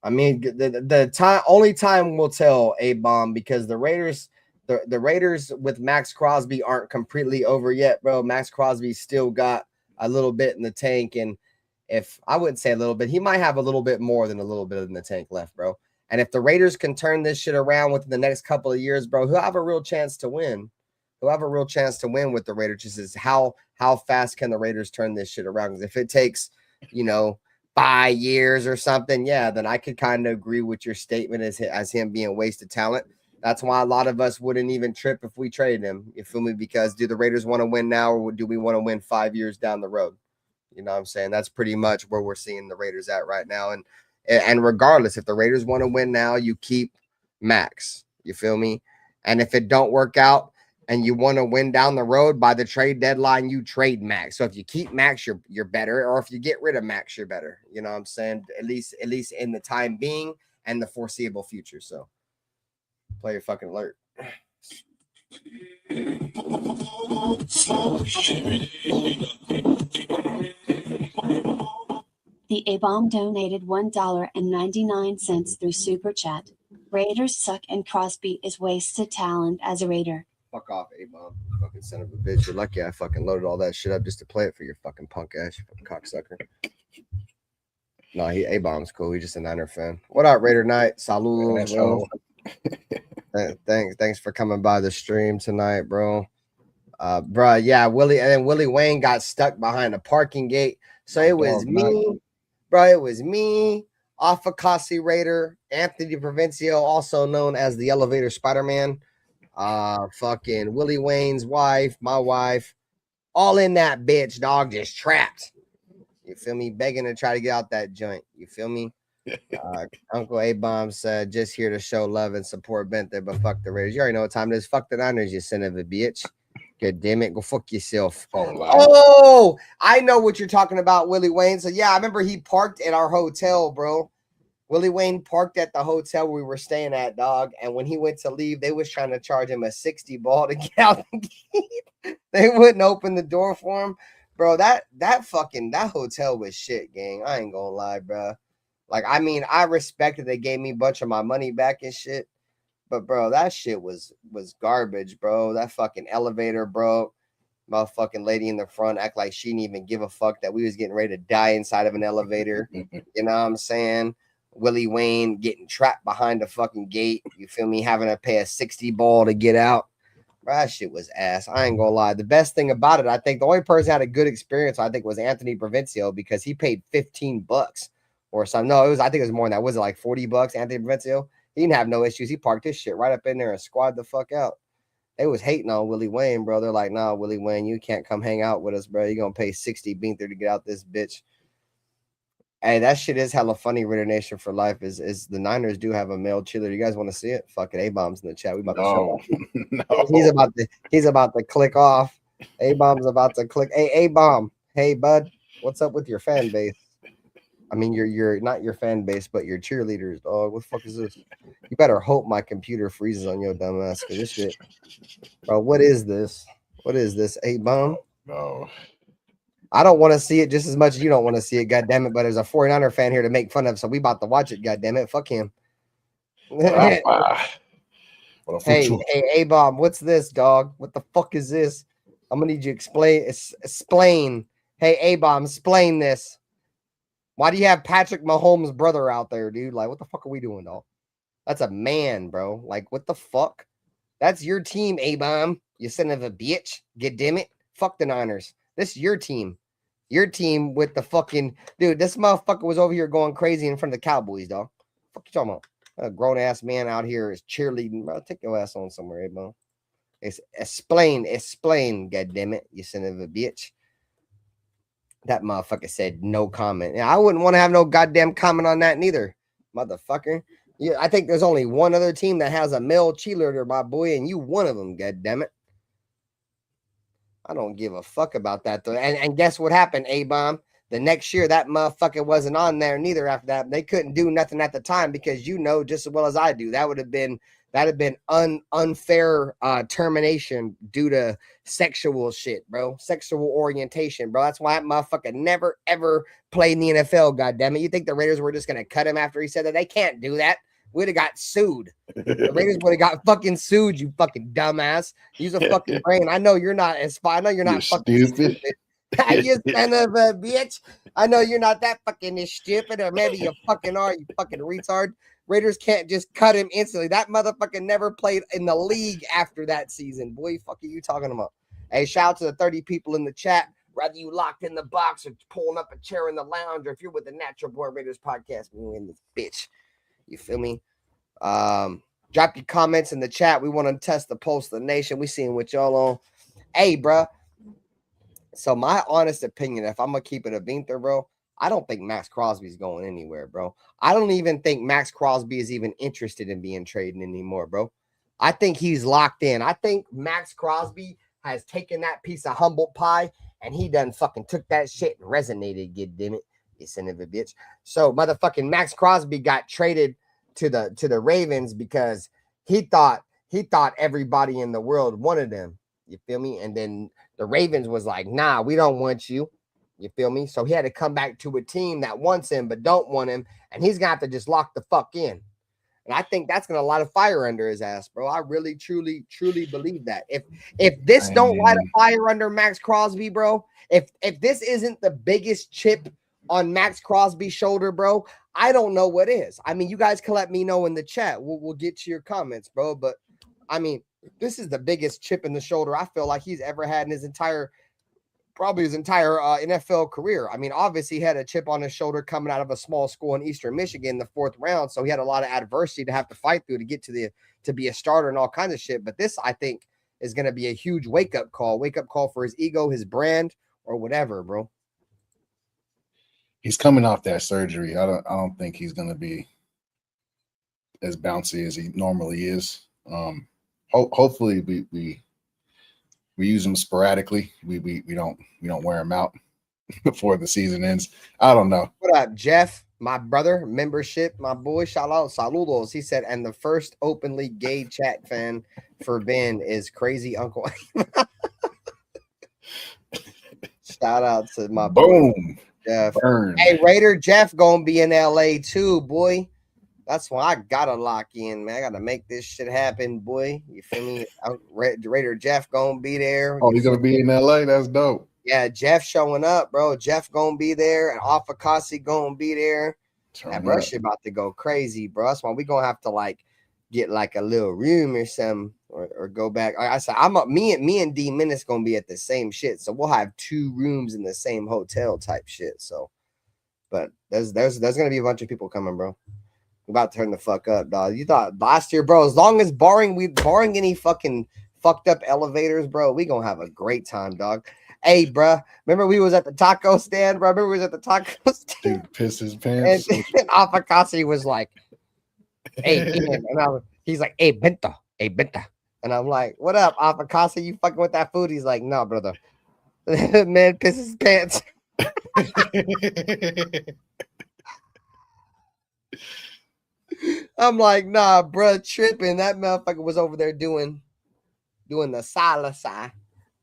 I mean, the time only time will tell, A-Bomb, because the Raiders. The Raiders with Maxx Crosby aren't completely over yet, bro. Maxx Crosby still got a little bit in the tank, and if I wouldn't say a little bit, he might have a little bit more than a little bit in the tank left, bro. And if the Raiders can turn this shit around within the next couple of years, bro, he'll have a real chance to win. He'll have a real chance to win with the Raiders. Just is how fast can the Raiders turn this shit around? Because if it takes, 5 years or something, yeah, then I could kind of agree with your statement as him being wasted talent. That's why a lot of us wouldn't even trip if we traded him. You feel me? Because do the Raiders want to win now, or do we want to win 5 years down the road? You know what I'm saying? That's pretty much where we're seeing the Raiders at right now. And regardless, if the Raiders want to win now, you keep Maxx. You feel me? And if it don't work out and you want to win down the road, by the trade deadline, you trade Maxx. So if you keep Maxx, you're better. Or if you get rid of Maxx, you're better. You know what I'm saying? At least in the time being and the foreseeable future. So play your fucking alert. The A-Bomb donated $1.99 through Super Chat. Raiders suck and Crosby is wasted talent as a Raider. Fuck off, A-Bomb. Fucking son of a bitch. You're lucky I fucking loaded all that shit up just to play it for your fucking punk ass, you fucking cocksucker. No, A-Bomb's cool. He's just a Niner fan. What up, Raider Night? Saludos, bro. Thanks for coming by the stream tonight, bro. Bro, yeah, Willie Wayne got stuck behind a parking gate. So it was me, bro. It was me, Alpha Kasi Raider, Anthony Provencio, also known as the Elevator Spider-Man, fucking Willie Wayne's wife, my wife, all in that bitch, dog, just trapped. You feel me? Begging to try to get out that joint. You feel me? Uncle A-Bomb said, just here to show love and support Benthay, but fuck the Raiders. You already know what time it is. Fuck the Niners, you son of a bitch. God damn it. Go fuck yourself. Oh, I know what you're talking about, Willie Wayne. So, yeah, I remember he parked at our hotel, bro. Willie Wayne parked at the hotel we were staying at, dog. And when he went to leave, they was trying to charge him a 60 ball to get out the gate. They wouldn't open the door for him. Bro, that hotel was shit, gang. I ain't gonna lie, bro. Like, I mean, I respected they gave me a bunch of my money back and shit. But, bro, that shit was garbage, bro. That fucking elevator broke. Motherfucking lady in the front act like she didn't even give a fuck that we was getting ready to die inside of an elevator. You know what I'm saying? Willie Wayne getting trapped behind a fucking gate. You feel me? Having to pay a 60 ball to get out. Bro, that shit was ass. I ain't gonna lie. The best thing about it, I think the only person that had a good experience, I think, was Anthony Provencio because he paid $15 or something. No, I think it was more than that. Was it like $40? Anthony Provencio? He didn't have no issues. He parked his shit right up in there and squad the fuck out. They was hating on Willie Wayne, bro. They're like, nah, Willie Wayne, you can't come hang out with us, bro. You're gonna pay 60 Beanther to get out this bitch. Hey, that shit is hella funny. Raider Nation for life is the Niners do have a male cheerleader. You guys want to see it? Fucking A-Bomb's in the chat. We about to show him. No. He's about to click off. A-Bomb's about to click. Hey, A-Bomb. Hey, bud. What's up with your fan base? I mean, you're not your fan base, but your cheerleaders, dog. What the fuck is this? You better hope my computer freezes on your dumb ass, because this shit. Bro, what is this? What is this? A-Bomb? No. I don't want to see it just as much as you don't want to see it, goddammit. But there's a 49er fan here to make fun of, so we about to watch it, goddammit. Fuck him. Hey, A-Bomb, what's this, dog? What the fuck is this? I'm gonna need you to explain. Hey, A-Bomb, explain this. Why do you have Patrick Mahomes' brother out there, dude? Like, what the fuck are we doing, dog? That's a man, bro. Like, what the fuck? That's your team, A-Bomb. You son of a bitch. Goddammit. Fuck the Niners. This is your team. Your team with the fucking dude. This motherfucker was over here going crazy in front of the Cowboys, dog. Fuck you talking about? A grown ass man out here is cheerleading, bro. Take your ass on somewhere, bro. It's explain, goddammit, you son of a bitch. That motherfucker said no comment. Yeah, I wouldn't want to have no goddamn comment on that neither, motherfucker. Yeah, I think there's only one other team that has a male cheerleader, my boy, and you one of them, goddammit. I don't give a fuck about that, though. And guess what happened, A-Bomb? The next year, that motherfucker wasn't on there neither after that. They couldn't do nothing at the time because you know just as well as I do. That would have been unfair termination due to sexual shit, bro. Sexual orientation, bro. That's why that motherfucker never, ever played in the NFL, goddammit. You think the Raiders were just going to cut him after he said that? They can't do that. We'd have got sued. The Raiders would have got fucking sued, you fucking dumbass. Use a fucking brain. I know you're not as fine. I know you're not fucking stupid. You son of a bitch. I know you're not that fucking stupid, or maybe you fucking are, you fucking retard. Raiders can't just cut him instantly. That motherfucker never played in the league after that season. Boy, fuck are you talking about? Hey, shout out to the 30 people in the chat. Whether you locked in the box or pulling up a chair in the lounge, or if you're with the Natural Born Raiders podcast, we in this bitch. You feel me? Drop your comments in the chat. We want to test the pulse of the nation. We seeing what y'all on. Hey, bro. So my honest opinion, if I'm gonna keep it a beanther, bro, I don't think Maxx Crosby's going anywhere, bro. I don't even think Maxx Crosby is even interested in being traded anymore, bro. I think he's locked in. I think Maxx Crosby has taken that piece of humble pie and he done fucking took that shit and resonated, goddammit. You son of a bitch. So motherfucking Maxx Crosby got traded to the Ravens because he thought everybody in the world wanted him. You feel me? And then the Ravens was like, nah, we don't want you. You feel me? So he had to come back to a team that wants him but don't want him, and he's gonna have to just lock the fuck in. And I think that's gonna light a fire under his ass, bro. I really, truly believe that. If this don't light a fire under Maxx Crosby, bro, if this isn't the biggest chip on Maxx Crosby's shoulder, bro, I don't know what is. I mean, you guys can let me know in the chat. We'll get to your comments, bro. But I mean, this is the biggest chip in the shoulder I feel like he's ever had in his entire NFL career. I mean, obviously he had a chip on his shoulder coming out of a small school in Eastern Michigan, the 4th round. So he had a lot of adversity to have to fight through to get to be a starter and all kinds of shit. But this, I think, is going to be a huge wake-up call for his ego, his brand, or whatever, bro. He's coming off that surgery. I don't think he's going to be as bouncy as he normally is. Hopefully we use him sporadically. We don't wear him out before the season ends. I don't know. What up, Jeff? My brother, membership, my boy. Shout out, saludos. He said, and the first openly gay chat fan for Ben is Crazy Uncle. Shout out to my boy, Jeff. Burn. Hey, Raider Jeff gonna be in LA too, boy. That's why I gotta lock in, man. I gotta make this shit happen, boy. You feel me? Raider Jeff gonna be there. Oh, he's gonna be in LA. That's dope. Yeah, Jeff showing up, bro. Jeff gonna be there, and Alpha Kasi gonna be there. That bro shit about to go crazy, bro. That's why we gonna have to like get like a little room or something. or go back. Like I said, me and D Minutes gonna be at the same shit, so we'll have 2 rooms in the same hotel type shit. So, but there's gonna be a bunch of people coming, bro. We're about to turn the fuck up, dog. You thought last year, bro, as long as barring any fucking fucked up elevators, bro, we gonna have a great time, dog. Hey, bro, remember we was at the taco stand, bro? Remember we was at the taco stand? Dude pissed his pants. And Afakasi was like, hey, Ian. And he's like, hey, Benta. And I'm like, what up, Afakasi? You fucking with that food? He's like, no, brother. Man pisses his pants. I'm like, nah, bro, tripping. That motherfucker was over there doing the salasa.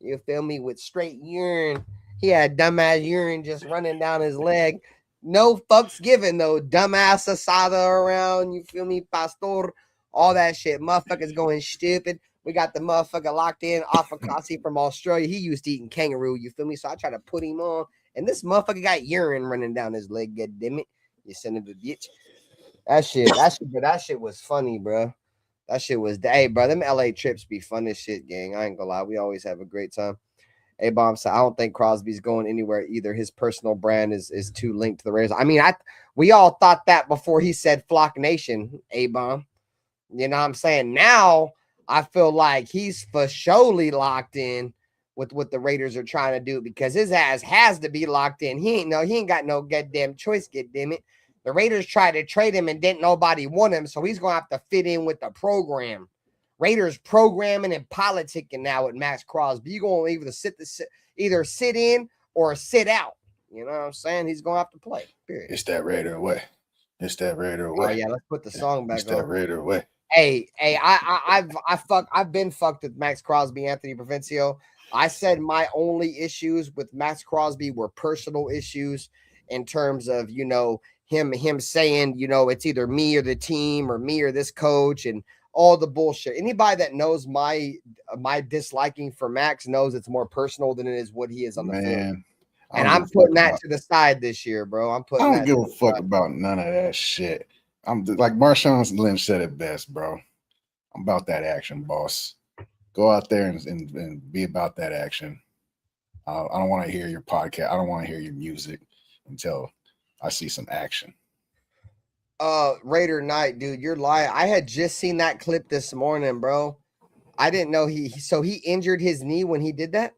You feel me? With straight urine. He had dumbass urine just running down his leg. No fucks given, though. Dumbass asada around. You feel me? Pastor. All that shit. Motherfuckers going stupid. We got the motherfucker locked in. Afakasi from Australia. He used to eating kangaroo. You feel me? So I tried to put him on. And this motherfucker got urine running down his leg. God damn it. You son of a bitch. That shit was funny, bro. That shit was, hey, bro, them LA trips be fun as shit, gang. I ain't gonna lie. We always have a great time. Hey, Bomb said, I don't think Crosby's going anywhere either. His personal brand is too linked to the Raiders. I mean, we all thought that before he said Flock Nation, A-Bomb. You know what I'm saying? Now, I feel like he's for surely locked in with what the Raiders are trying to do because his ass has to be locked in. He ain't got no goddamn choice, goddamn it. The Raiders tried to trade him and didn't nobody want him, so he's going to have to fit in with the program. Raiders programming and politicking now with Maxx Crosby. You're going to either sit in or sit out. You know what I'm saying? He's going to have to play, period. It's that Raider way. Oh, yeah, let's put the song back on. It's that Raider way. Hey, I've been fucked with Maxx Crosby, Anthony Provencio. I said my only issues with Maxx Crosby were personal issues in terms of, you know, him saying, you know, it's either me or the team or me or this coach and all the bullshit. Anybody that knows my disliking for Max knows it's more personal than it is what he is on the field. And I'm putting that to the side this year, bro. I don't give a fuck about none of that shit. I'm like Marshawn Lynch said it best, bro. I'm about that action, boss. Go out there and be about that action. I don't want to hear your podcast. I don't want to hear your music until I see some action. Raider Knight, dude, you're lying. I had just seen that clip this morning, bro. I didn't know he injured his knee when he did that.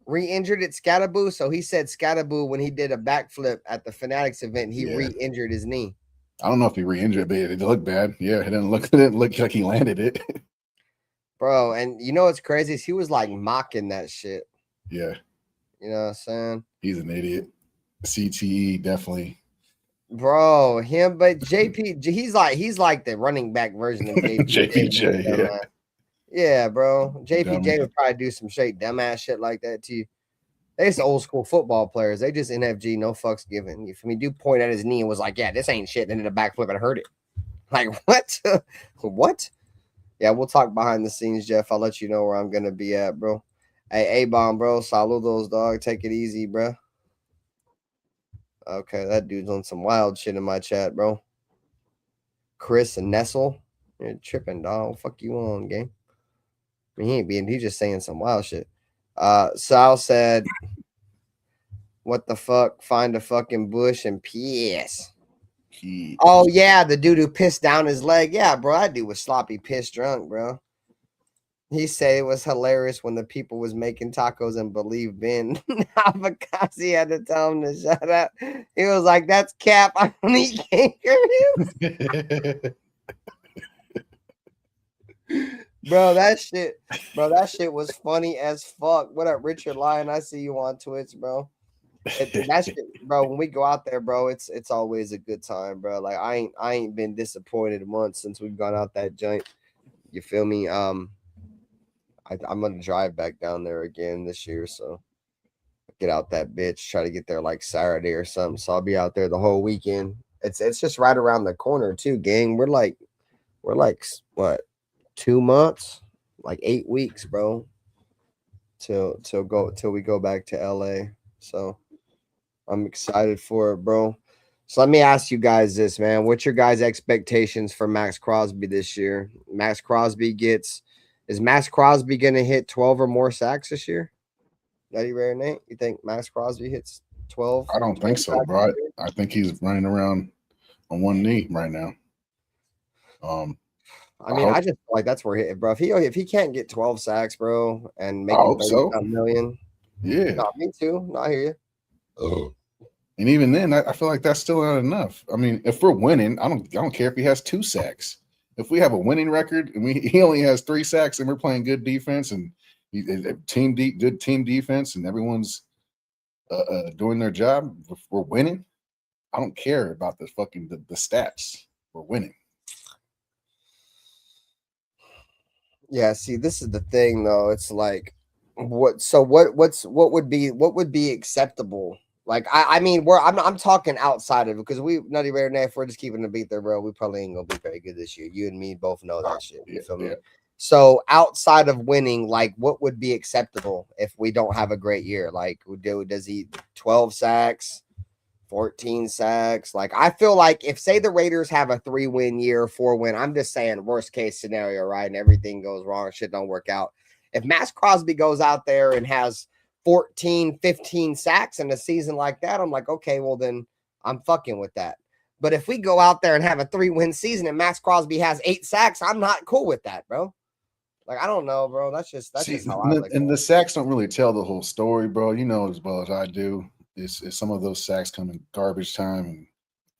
Re-injured at Scatterboo. So he said Scatterboo when he did a backflip at the Fanatics event, he re-injured his knee. I don't know if he re-injured, but it looked bad. Yeah, it didn't look like he landed it. Bro, and you know what's crazy is he was like mocking that shit. Yeah. You know what I'm saying? He's an idiot. CTE definitely. Bro, but JP, he's like the running back version of JPJ. Yeah. Yeah, bro. JPJ would probably do some straight dumbass shit like that too. They just old school football players. They just NFG, no fucks given. If me do point at his knee and was like, yeah, this ain't shit, then did a backflip and hurt it. Like, what? What? Yeah, we'll talk behind the scenes, Jeff. I'll let you know where I'm gonna be at, bro. Hey, A-Bomb, bro. Saludos, dog. Take it easy, bro. Okay, that dude's on some wild shit in my chat, bro. Chris and Nestle. You're tripping, dog. Fuck you on, game. I mean, he's just saying some wild shit. Sal said, what the fuck? Find a fucking bush and piss. Oh, yeah, the dude who pissed down his leg. Yeah, bro, that dude was sloppy piss drunk, bro. He said it was hilarious when the people was making tacos and believe Ben. Avocasi had to tell him to shut up. He was like, that's cap. I don't eat kangaroos. Bro, that shit was funny as fuck. What up, Richard Lyon? I see you on Twitch, bro. That shit, bro, when we go out there, bro, it's always a good time, bro. Like I ain't been disappointed once since we've gone out that joint. You feel me? I'm gonna drive back down there again this year, so get out that bitch. Try to get there like Saturday or something. So I'll be out there the whole weekend. It's just right around the corner too, gang. We're like what, 2 months, like 8 weeks, bro. Till we go back to LA. So I'm excited for it, bro. So let me ask you guys this, man. What's your guys' expectations for Maxx Crosby this year? Is Maxx Crosby going to hit 12 or more sacks this year? Nutty Rare Nate, you think Maxx Crosby hits 12? I don't think so, bro. I think he's running around on one knee right now. I mean, I just feel like that's where he, bro. If he can't get 12 sacks, bro, and make $30 million, yeah. No, me too. No, I hear you. Oh. And even then, I feel like that's still not enough. I mean, if we're winning, I don't care if he has 2 sacks. If we have a winning record and he only has 3 sacks and we're playing good defense and good team defense and everyone's doing their job, if we're winning, I don't care about the stats. We're winning. Yeah, see, this is the thing though. It's like what would be acceptable? Like I mean, I'm talking outside of it because Nutty Rare Nat, if we're just keeping the beat there, bro, we probably ain't gonna be very good this year. You and me both know that shit. You feel me? So outside of winning, like what would be acceptable if we don't have a great year? Like does he 12 sacks? 14 sacks. Like, I feel like if, say, the Raiders have a 3-win year, 4-win, I'm just saying worst case scenario, right? And everything goes wrong, shit don't work out. If Maxx Crosby goes out there and has 14, 15 sacks in a season like that, I'm like, okay, well, then I'm fucking with that. But if we go out there and have a 3-win season and Maxx Crosby has 8 sacks, I'm not cool with that, bro. Like, I don't know, bro. That's just how I like. And the sacks don't really tell the whole story, bro. You know as well as I do. Is some of those sacks come in garbage time and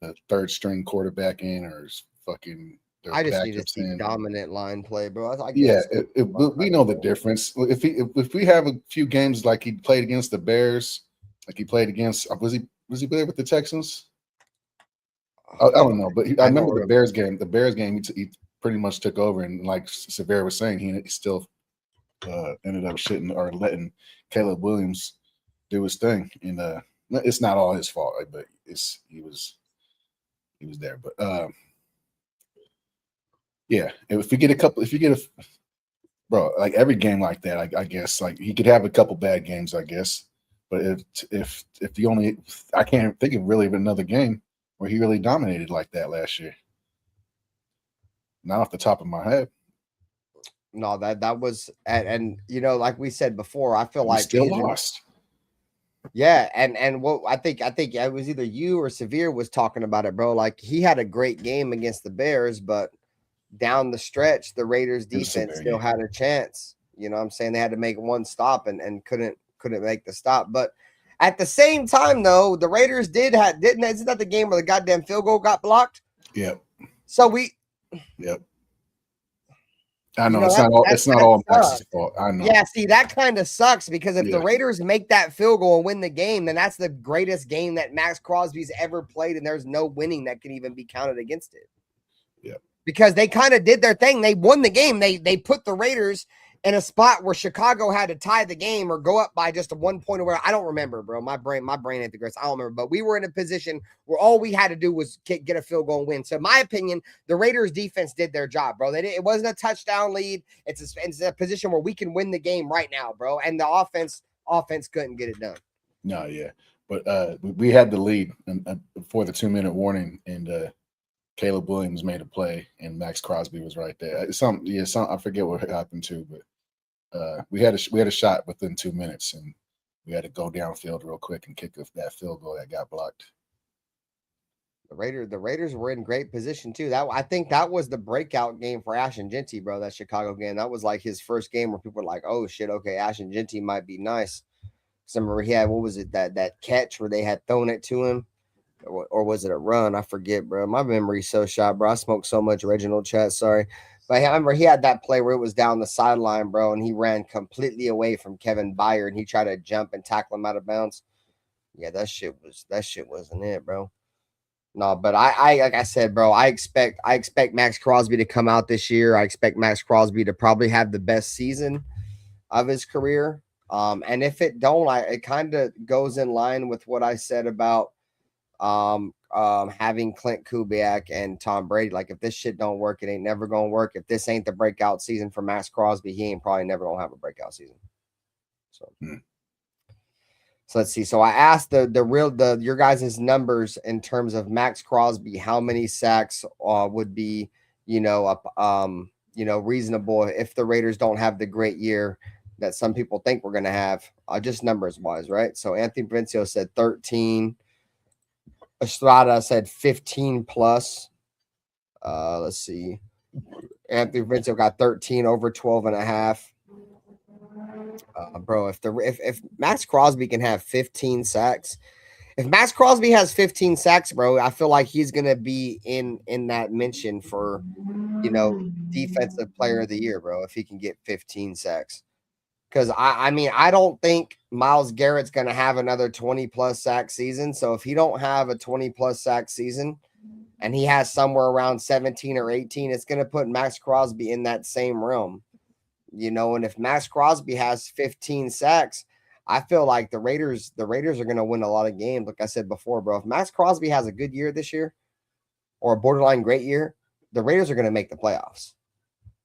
the third string quarterback in or fucking I just need to see dominant line play, bro. We know the difference. If we have a few games like he played against the Bears, like he played against was he there with the Texans? I don't know, but I remember the Bears game. The Bears game, he pretty much took over, and like Severe was saying, he still ended up letting Caleb Williams do his thing, and it's not all his fault, but he was there. But yeah, if you get bro, like every game like that, I guess like he could have a couple bad games, I guess. But if I can't think of really another game where he really dominated like that last year. Not off the top of my head. No, that was and you know, like we said before, I feel like still lost. Yeah, and what I think it was either you or Severe was talking about it, bro. Like he had a great game against the Bears, but down the stretch, the Raiders defense still had a chance. You know what I'm saying? They had to make one stop and couldn't make the stop. But at the same time, though, the Raiders isn't that the game where the goddamn field goal got blocked? Yep. So Yep. I know, it's not all Max's fault. I know. Yeah, see, that kind of sucks because if the Raiders make that field goal and win the game, then that's the greatest game that Maxx Crosby's ever played, and there's no winning that can even be counted against it. Yeah. Because they kind of did their thing. They won the game. They put the Raiders in a spot where Chicago had to tie the game or go up by just a 1 point. Where I don't remember, bro. My brain ain't the greatest. I don't remember. But we were in a position where all we had to do was get a field goal and win. So, in my opinion, the Raiders defense did their job, bro. It wasn't a touchdown lead. It's a position where we can win the game right now, bro. And the offense couldn't get it done. No, yeah. But we had the lead before the 2-minute warning, and Caleb Williams made a play, and Maxx Crosby was right there. I forget what happened too, but we had a shot within 2 minutes, and we had to go downfield real quick and kick off that field goal that got blocked. The Raiders were in great position too. I think that was the breakout game for Ashton Jeanty, bro. That Chicago game. That was like his first game where people were like, "Oh shit, okay, Ashton Jeanty might be nice." So remember he had, what was it, that catch where they had thrown it to him? Or was it a run? I forget, bro. My memory's so shot, bro. I smoked so much Reginald chat. Sorry. But I remember he had that play where it was down the sideline, bro, and he ran completely away from Kevin Byard, and he tried to jump and tackle him out of bounds. Yeah, that shit wasn't it, bro. No, but I like I said, bro, I expect Maxx Crosby to come out this year. I expect Maxx Crosby to probably have the best season of his career. And if it don't, it kind of goes in line with what I said about having Clint Kubiak and Tom Brady. Like, if this shit don't work, it ain't never gonna work. If this ain't the breakout season for Maxx Crosby, he ain't probably never gonna have a breakout season. So So let's see. So I asked your guys' numbers in terms of Maxx Crosby, how many sacks would be, reasonable if the Raiders don't have the great year that some people think we're going to have, just numbers wise, right? So Anthony Vencio said 13. Estrada said 15 plus. Let's see. Anthony Vencio got 13 over 12 and a half. Bro, if Maxx Crosby can have 15 sacks, if Maxx Crosby has 15 sacks, bro, I feel like he's gonna be in that mention for defensive player of the year, bro. If he can get 15 sacks, because I mean I don't think Myles Garrett's gonna have another 20 plus sack season. So if he don't have a 20 plus sack season, and he has somewhere around 17 or 18, it's gonna put Maxx Crosby in that same realm. And if Maxx Crosby has 15 sacks, I feel like the Raiders are going to win a lot of games. Like I said before, bro, if Maxx Crosby has a good year this year or a borderline great year, the Raiders are going to make the playoffs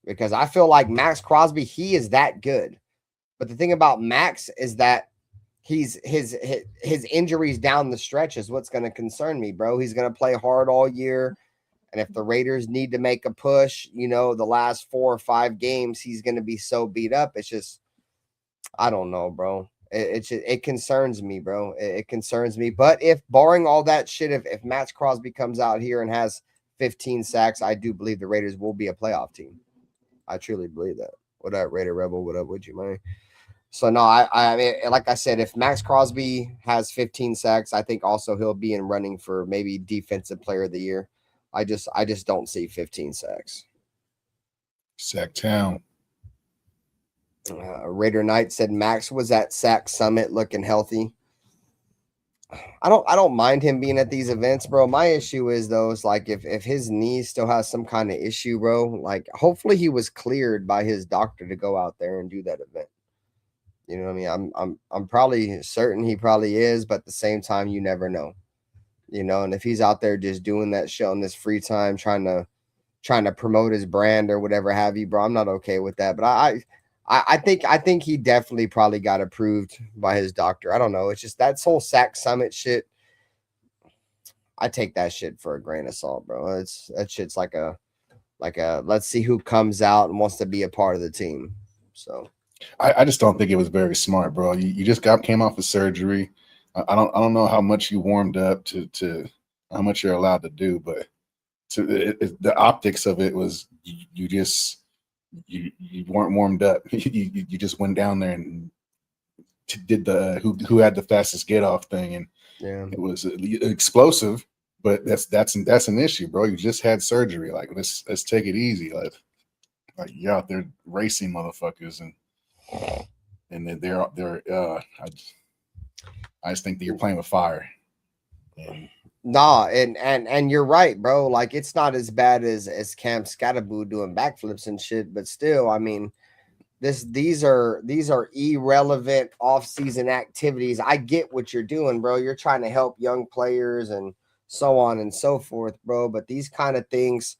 because I feel like Maxx Crosby, he is that good. But the thing about Max is that his injuries down the stretch is what's going to concern me, bro. He's going to play hard all year. And if the Raiders need to make a push, the last 4 or 5 games, he's going to be so beat up. It's just, I don't know, bro. It concerns me, bro. It concerns me. But if barring all that shit, if Maxx Crosby comes out here and has 15 sacks, I do believe the Raiders will be a playoff team. I truly believe that. What up, Raider Rebel? What up, would you, man? So, no, I mean, like I said, if Maxx Crosby has 15 sacks, I think also he'll be in running for maybe defensive player of the year. I just don't see 15 sacks. Sacktown. Raider Knight said Max was at Sack Summit looking healthy. I don't mind him being at these events, bro. My issue is those like if his knee still has some kind of issue, bro. Like hopefully he was cleared by his doctor to go out there and do that event. You know what I mean? I'm probably certain he probably is, but at the same time, you never know. And if he's out there just doing that shit on this free time, trying to promote his brand or whatever have you, bro, I'm not okay with that. But I think he definitely probably got approved by his doctor. I don't know. It's just that whole Sack Summit shit. I take that shit for a grain of salt, bro. That shit's like a let's see who comes out and wants to be a part of the team. So I just don't think it was very smart, bro. You just came off of surgery. I don't know how much you warmed up to how much you're allowed to do, but the optics of it was you weren't warmed up. you just went down there and did the who had the fastest get off thing, and it was explosive. But that's an issue, bro. You just had surgery. Like let's take it easy. Like you're out there racing motherfuckers, and then they're I just think that you're playing with fire. Nah, and you're right, bro. Like it's not as bad as Cam Scatterboo doing backflips and shit, but still, I mean, these are irrelevant off-season activities. I get what you're doing, bro. You're trying to help young players and so on and so forth, bro. But these kind of things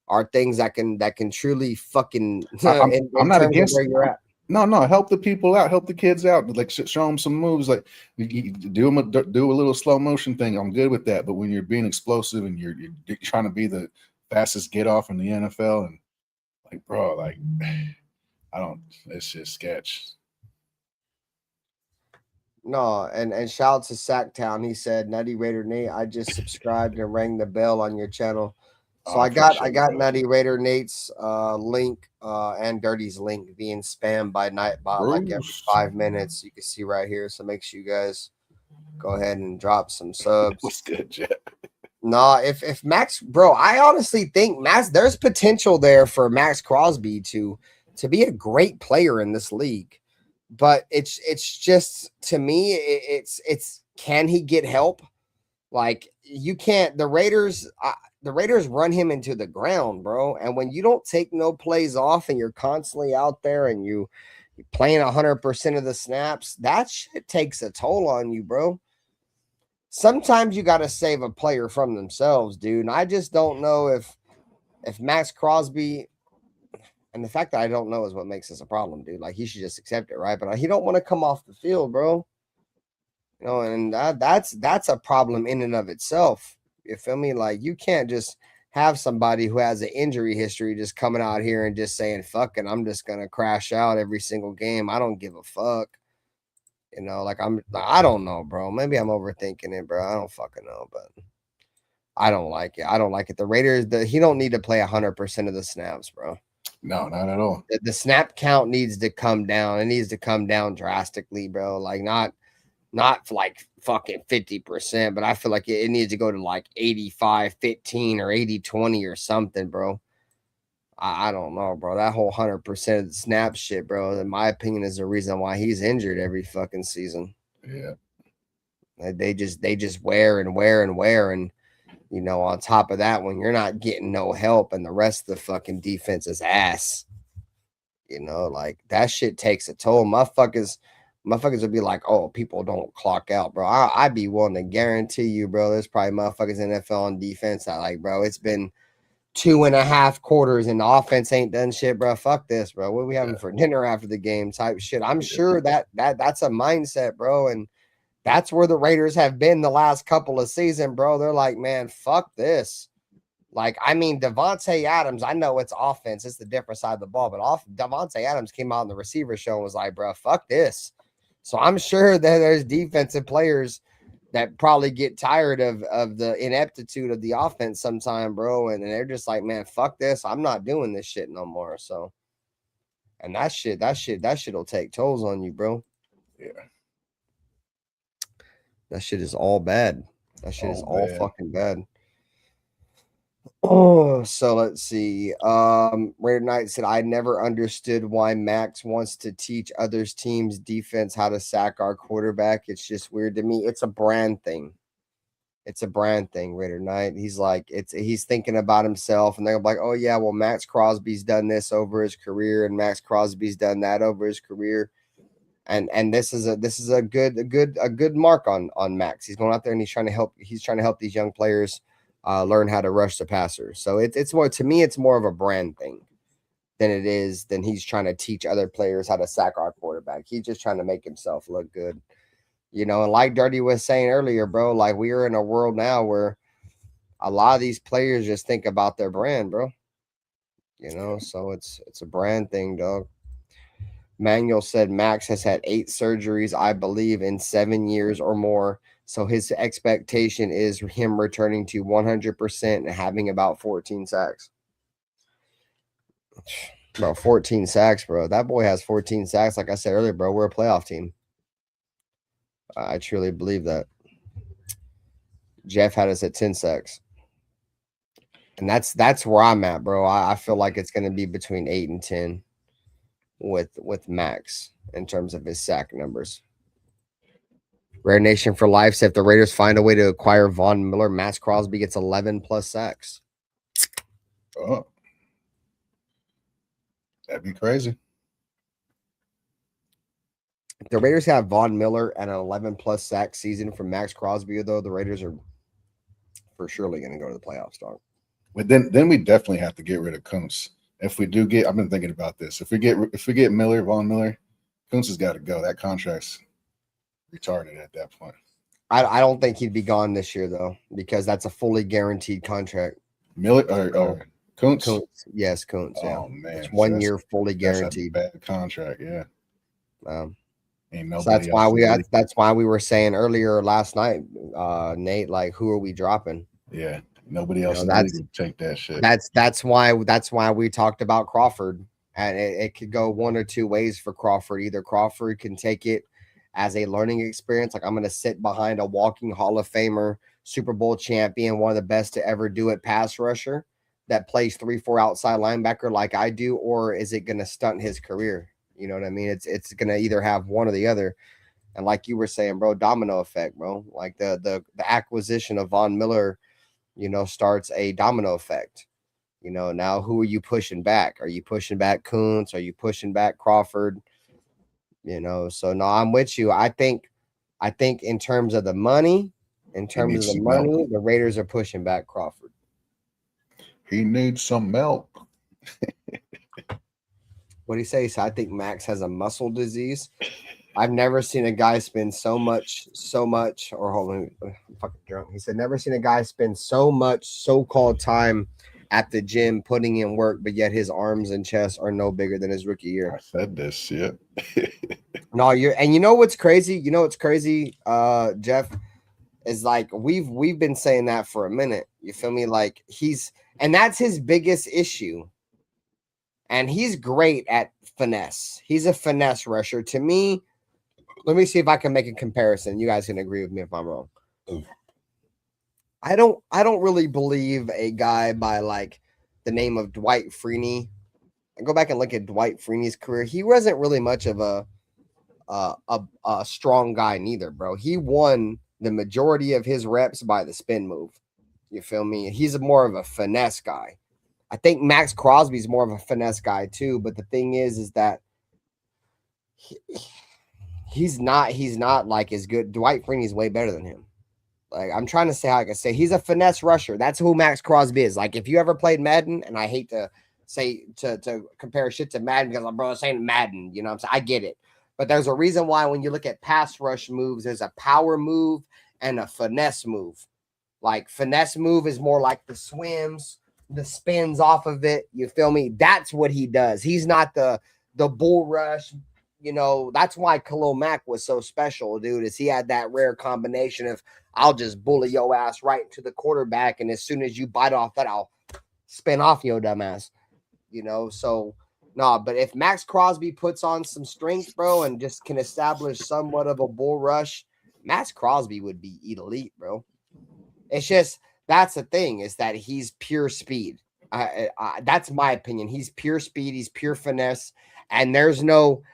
are things that can truly fucking. I'm not against where you're at. No, help the people out, help the kids out. Like show them some moves, like you do a little slow motion thing. I'm good with that. But when you're being explosive and you're trying to be the fastest get off in the NFL, and like, bro, like I don't. It's just sketch. No, and shout out to Sacktown. He said, Nutty Raider Nate, I just subscribed and rang the bell on your channel. So I got Nutty Raider Nate's link and Dirty's link being spammed by Nightbot like every 5 minutes. You can see right here. So make sure you guys go ahead and drop some subs. What's good, Jeff? No, if Max, bro, I honestly think there's potential there for Maxx Crosby to be a great player in this league. But it's just, to me, it's can he get help? Like you can't. The Raiders run him into the ground, bro. And when you don't take no plays off and you're constantly out there and you're playing 100% of the snaps, that shit takes a toll on you, bro. Sometimes you got to save a player from themselves, dude. And I just don't know if Maxx Crosby, and the fact that I don't know is what makes this a problem, dude. Like he should just accept it, right? But he don't want to come off the field, bro. You know, and that's a problem in and of itself. You feel me? Like you can't just have somebody who has an injury history just coming out here and just saying, fuck it, I'm just gonna crash out every single game. I don't give a fuck. You know, like I don't know, bro. Maybe I'm overthinking it, bro. I don't fucking know, but I don't like it. I don't like it. The Raiders, he don't need to play 100% of the snaps, bro. No, not at all. The snap count needs to come down. It needs to come down drastically, bro. Like not like fucking 50%, but I feel like it needs to go to like 85-15 or 80-20 or something, bro. I don't know, bro. That whole 100% of the snap shit, bro, in my opinion, is the reason why he's injured every fucking season. Yeah. They just wear and wear and wear. And, you know, on top of that, when you're not getting no help and the rest of the fucking defense is ass, you know, like that shit takes a toll. Motherfuckers would be like, oh, people don't clock out, bro. I'd be willing to guarantee you, bro, there's probably motherfuckers in NFL on defense that like, bro, it's been 2.5 quarters and the offense ain't done shit, bro. Fuck this, bro. What are we having for dinner after the game type shit? I'm sure that's a mindset, bro. And that's where the Raiders have been the last couple of seasons, bro. They're like, man, fuck this. Like, I mean, Devontae Adams, I know it's offense. It's the different side of the ball. But Devontae Adams came out in the receiver show and was like, bro, fuck this. So I'm sure that there's defensive players that probably get tired of the ineptitude of the offense sometime, bro. And they're just like, man, fuck this. I'm not doing this shit no more. So, and that shit'll take tolls on you, bro. Yeah. That shit is all bad. That shit is all bad. fucking bad. Oh, so let's see. Raider Knight said, I never understood why Maxx wants to teach others teams defense how to sack our quarterback. It's just weird to me. It's a brand thing. It's a brand thing, Raider Knight. He's like, he's thinking about himself, and they're like, oh yeah, well, Maxx Crosby's done this over his career, and Maxx Crosby's done that over his career. And this is a good mark on Maxx. He's going out there and he's trying to help these young players learn how to rush the passer. So it's more, to me, it's more of a brand thing than he's trying to teach other players how to sack our quarterback. He's just trying to make himself look good. You know, and like Dirty was saying earlier, bro, like we are in a world now where a lot of these players just think about their brand, bro. You know, so it's a brand thing, dog. Manuel said Maxx has had 8 surgeries, I believe, in 7 years or more. So his expectation is him returning to 100% and having about 14 sacks. Bro, 14 sacks, bro. That boy has 14 sacks. Like I said earlier, bro, we're a playoff team. I truly believe that. Jeff had us at 10 sacks. And that's where I'm at, bro. I feel like it's going to be between 8 and 10 with Maxx in terms of his sack numbers. Rare Nation for Life said if the Raiders find a way to acquire Von Miller, Maxx Crosby gets 11 plus sacks. Oh, that'd be crazy. If the Raiders have Von Miller and an 11 plus sack season from Maxx Crosby, though, the Raiders are for surely going to go to the playoffs, dog. But then we definitely have to get rid of Kuntz. If we do get, I've been thinking about this. If we get Miller, Von Miller, Kuntz has got to go. That contract's retarded at that point. I don't think he'd be gone this year though, because that's a fully guaranteed contract. Miller or Kuntz? Kuntz, yes, Kuntz. Yeah. Oh man, it's 1 year fully guaranteed. That's a bad contract, yeah. So that's why we were saying earlier last night, Nate, like who are we dropping? Yeah. Nobody else would take that shit. That's why we talked about Crawford, and it could go one or two ways for Crawford. Either Crawford can take it as a learning experience, like I'm going to sit behind a walking Hall of Famer, Super Bowl champion, one of the best to ever do it, pass rusher that plays 3-4 outside linebacker like I do, or is it going to stunt his career? You know what I mean? It's going to either have one or the other. And like you were saying, bro, domino effect, bro. Like the acquisition of Von Miller, you know, starts a domino effect. You know, now who are you pushing back? Are you pushing back Kuntz? Are you pushing back Crawford? You know, so no, I'm with you. I think in terms of the money, the Raiders are pushing back Crawford. He needs some milk. What do you say? So I think Maxx has a muscle disease. I've never seen a guy spend so much, or hold on, I'm fucking drunk. He said, never seen a guy spend so much so-called time at the gym putting in work, but yet his arms and chest are no bigger than his rookie year. I said this shit. No, you know what's crazy? You know what's crazy, Jeff? Is like we've been saying that for a minute. You feel me? Like and that's his biggest issue. And he's great at finesse. He's a finesse rusher. To me, let me see if I can make a comparison. You guys can agree with me if I'm wrong. I don't really believe a guy by like the name of Dwight Freeney. I go back and look at Dwight Freeney's career. He wasn't really much of a strong guy neither, bro. He won the majority of his reps by the spin move. You feel me? He's more of a finesse guy. I think Maxx Crosby is more of a finesse guy too, but the thing is that he's not like as good. Dwight Freeney is way better than him. Like I'm trying to say how I can say he's a finesse rusher. That's who Maxx Crosby is. Like if you ever played Madden, and I hate to say to compare shit to Madden because I'm bro saying Madden, you know what I'm saying? I get it. But there's a reason why when you look at pass rush moves, there's a power move and a finesse move. Like finesse move is more like the swims, the spins off of it. You feel me? That's what he does. He's not the bull rush. You know, that's why Khalil Mack was so special, dude, is he had that rare combination of I'll just bully your ass right to the quarterback, and as soon as you bite off that, I'll spin off your dumb ass. You know, so no, but if Maxx Crosby puts on some strength, bro, and just can establish somewhat of a bull rush, Maxx Crosby would be elite, bro. It's just that's the thing is that he's pure speed. That's my opinion. He's pure speed. He's pure finesse, and there's no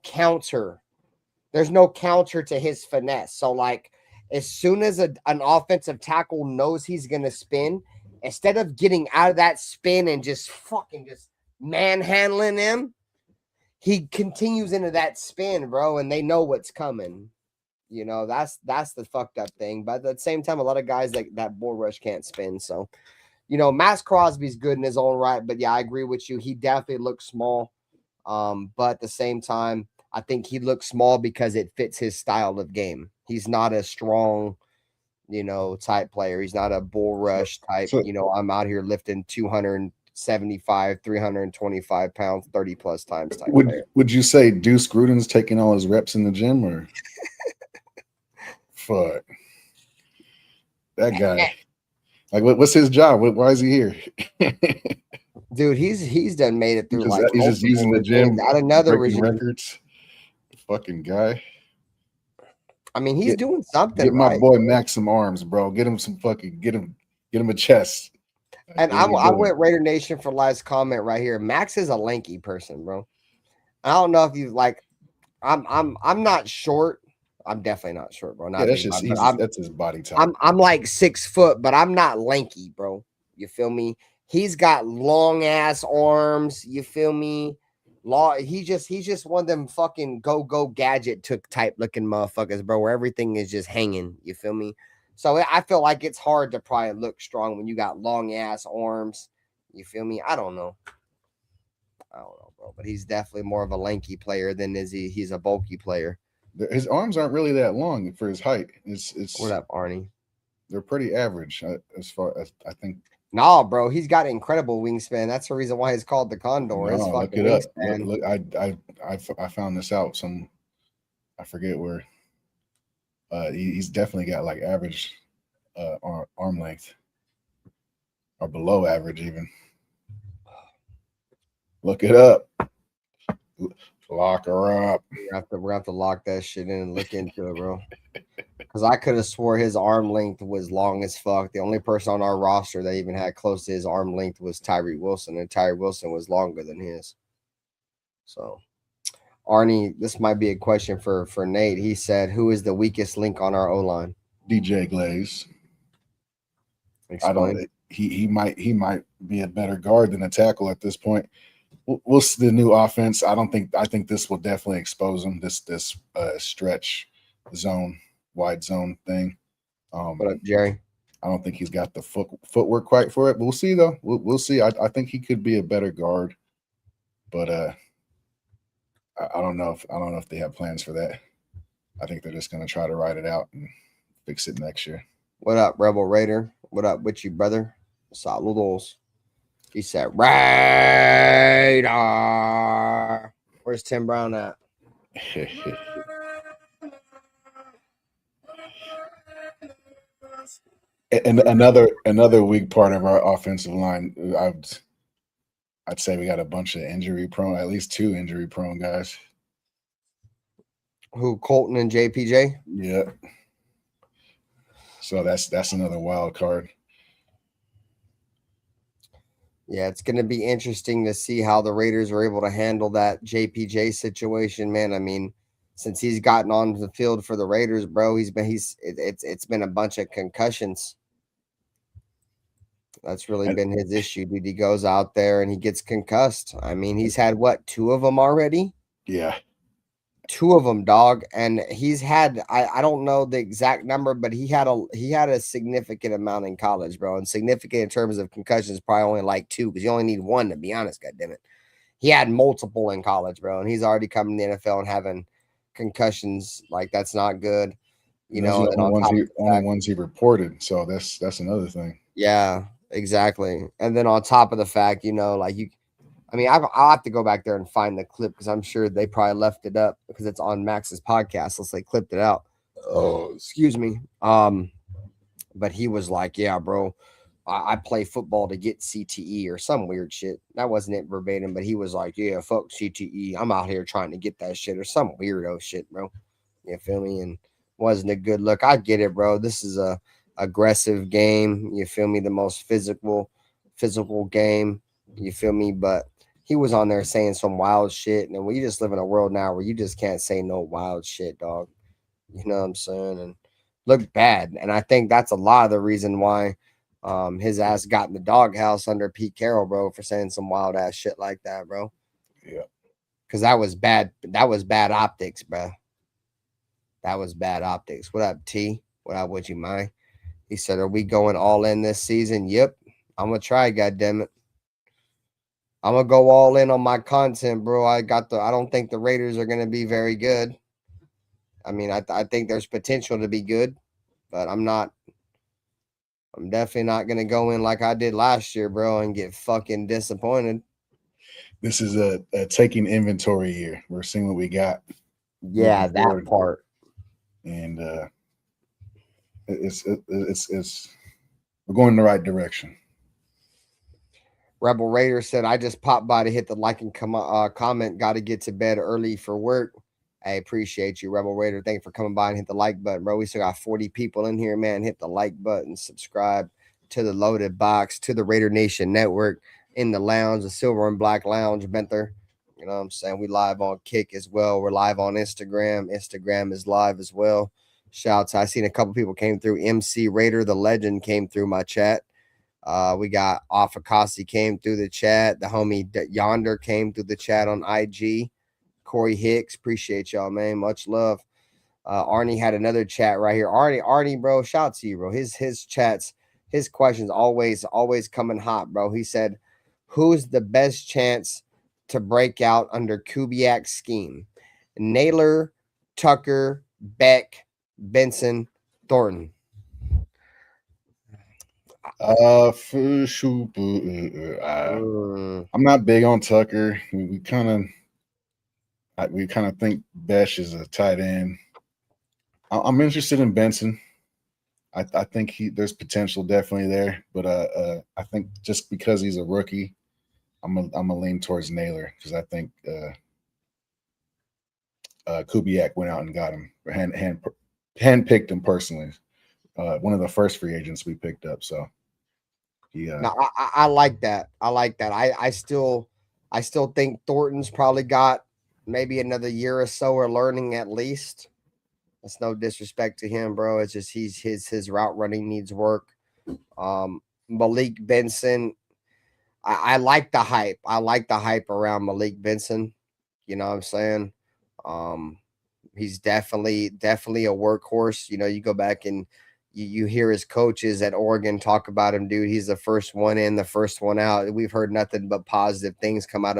counter. There's no counter to his finesse. So like, as soon as an offensive tackle knows he's gonna spin, instead of getting out of that spin and just manhandling him, he continues into that spin, bro, and they know what's coming. You know, that's the fucked up thing. But at the same time, a lot of guys that bull rush can't spin. So, you know, Maxx Crosby's good in his own right. But yeah, I agree with you. He definitely looks small. But at the same time, I think he looks small because it fits his style of game. He's not a strong, you know, type player. He's not a bull rush type. You know, I'm out here lifting 275, 325 pounds, 30 plus times type player. Would you say Deuce Gruden's taking all his reps in the gym, or fuck that guy? Like, what's his job? Why is he here? Dude, he's done made it through. He's just using the gym. Out another regime. Records. Fucking guy. I mean, he's doing something. Get my boy Max some arms, bro. Get him some fucking get him a chest. And I went Raider Nation for last comment right here. Max is a lanky person, bro. I don't know if you like. I'm not short. I'm definitely not short, bro. Not that's his body type. I'm like 6 foot, but I'm not lanky, bro. You feel me? He's got long ass arms. You feel me? He's just one of them fucking go gadget type looking motherfuckers, bro, where everything is just hanging. You feel me? So I feel like it's hard to probably look strong when you got long ass arms. You feel me? I don't know, bro. But he's definitely more of a lanky player than he's a bulky player. His arms aren't really that long for his height. It's what up, Arnie? They're pretty average as far as I think. No, bro, he's got incredible wingspan. That's the reason why he's called the Condor. No, his look fucking it wingspan. Look, I found this out. I forget where. He's definitely got like average arm length, or below average even. Look it up. Lock her up. We have to lock that shit in and look into it, bro. Because I could have swore his arm length was long as fuck. The only person on our roster that even had close to his arm length was Tyree Wilson, and Tyree Wilson was longer than his. So, Arnie, this might be a question for Nate. He said, "Who is the weakest link on our O line?" DJ Glaze. Explain. He might be a better guard than a tackle at this point. We'll see the new offense. I think this will definitely expose him. This stretch zone, wide zone thing. What up, Jerry? I don't think he's got the footwork quite for it, but we'll see though. We'll see. I think he could be a better guard, but I don't know if they have plans for that. I think they're just going to try to ride it out and fix it next year. What up, Rebel Raider? What up with you, brother? Saludos. He said, Raider. Where's Tim Brown at? And another weak part of our offensive line, I'd say we got a bunch of injury prone, at least 2 injury prone guys. Who, Colton and JPJ? Yeah. So that's another wild card. Yeah, it's going to be interesting to see how the Raiders are able to handle that JPJ situation, man. I mean, since he's gotten onto the field for the Raiders, bro, it's been a bunch of concussions. That's really been his issue, dude. He goes out there and he gets concussed. I mean, he's had what, 2 of them already? Yeah. 2 of them, dog. And he's had, I don't know the exact number, but he had a significant amount in college, bro. And significant in terms of concussions, probably only like 2, because you only need 1, to be honest, goddammit. He had multiple in college, bro, and he's already coming to the NFL and having concussions. Like, that's not good. You know, those are the only ones he reported. So that's another thing. Yeah, exactly. And then on top of the fact, you know, like I'll have to go back there and find the clip, because I'm sure they probably left it up because it's on Max's podcast. Let's say clipped it out. Oh, excuse me. But he was like, yeah, bro, I play football to get CTE or some weird shit. That wasn't it verbatim, but he was like, yeah, fuck CTE. I'm out here trying to get that shit or some weirdo shit, bro. You feel me? And wasn't a good look. I get it, bro. This is a aggressive game. You feel me? The most physical game. You feel me? But he was on there saying some wild shit. And we just live in a world now where you just can't say no wild shit, dog. You know what I'm saying? And look bad. And I think that's a lot of the reason why his ass got in the doghouse under Pete Carroll, bro, for saying some wild ass shit like that, bro. Yeah. Because that was bad. That was bad optics, bro. That was bad optics. What up, T? What up, would you mind? He said, are we going all in this season? Yep. I'm going to try, goddammit. I'm going to go all in on my content, bro. I don't think the Raiders are going to be very good. I mean, I think there's potential to be good, but I'm definitely not going to go in like I did last year, bro, and get fucking disappointed. This is a taking inventory year. We're seeing what we got. Yeah, that part. And it's we're going in the right direction. Rebel Raider said, I just popped by to hit the like and comment. Got to get to bed early for work. I appreciate you, Rebel Raider. Thank you for coming by and hit the like button, bro. We still got 40 people in here, man. Hit the like button, subscribe to the Loaded Box, to the Raider Nation Network, in the lounge, the Silver and Black Lounge, Benther. You know what I'm saying? We live on Kick as well. We're live on Instagram. Instagram is live as well. Shouts. I seen a couple people came through. MC Raider, the legend, came through my chat. We got Afakasi came through the chat. The homie Yonder came through the chat on IG. Corey Hicks, appreciate y'all, man. Much love. Arnie had another chat right here. Arnie, bro, shout to you, bro. His chats, his questions always coming hot, bro. He said, who's the best chance to break out under Kubiak's scheme? Naylor, Tucker, Beck, Benson, Thornton. For sure. I'm not big on Tucker. We kind of think Besh is a tight end. I'm interested in Benson. I think there's potential definitely there, but I think just because he's a rookie, I'm gonna lean towards Naylor, because I think Kubiak went out and got him, hand-picked him personally. One of the first free agents we picked up. So yeah. No, I like that. I still think Thornton's probably got maybe another year or so of learning at least. It's no disrespect to him, bro. It's just his route running needs work. Malik Benson, I like the hype. I like the hype around Malik Benson. You know what I'm saying? He's definitely a workhorse. You know, you go back and you hear his coaches at Oregon talk about him, dude. He's the first one in, the first one out. We've heard nothing but positive things come out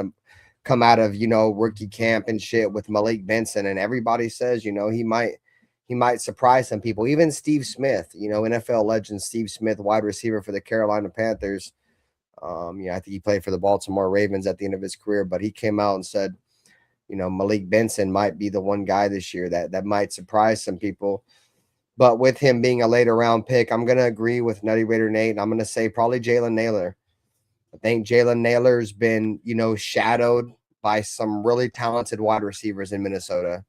come out of, rookie camp and shit with Malik Benson, and everybody says, he might surprise some people. Even Steve Smith, NFL legend Steve Smith, wide receiver for the Carolina Panthers. I think he played for the Baltimore Ravens at the end of his career, but he came out and said, Malik Benson might be the one guy this year that might surprise some people. But with him being a later round pick, I'm going to agree with Nutty Raider Nate, and I'm going to say probably Jalen Nailor. I think Jalen Nailor's been, shadowed by some really talented wide receivers in Minnesota,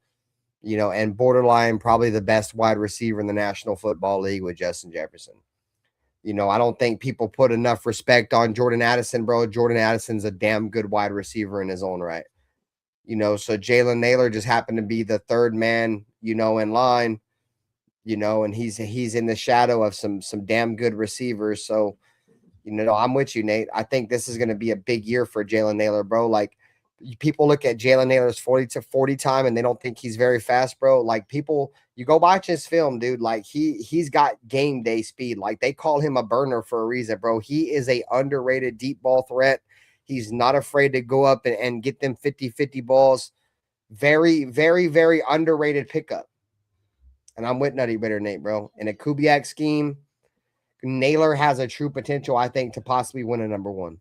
and borderline probably the best wide receiver in the National Football League with Justin Jefferson. I don't think people put enough respect on Jordan Addison, bro. Jordan Addison's a damn good wide receiver in his own right. So Jalen Nailor just happened to be the third man, in line, and he's in the shadow of some damn good receivers. So, I'm with you, Nate. I think this is going to be a big year for Jalen Nailor, bro. Like, people look at Jalen Nailor's 40 time and they don't think he's very fast, bro. Like, people, you go watch his film, dude. Like, he's got game day speed. Like, they call him a burner for a reason, bro. He is a underrated deep ball threat. He's not afraid to go up and get them 50-50 balls. Very, very, very underrated pickup. And I'm with Nutty Raider Nate, bro. In a Kubiak scheme, Nailor has a true potential, I think, to possibly win a number one.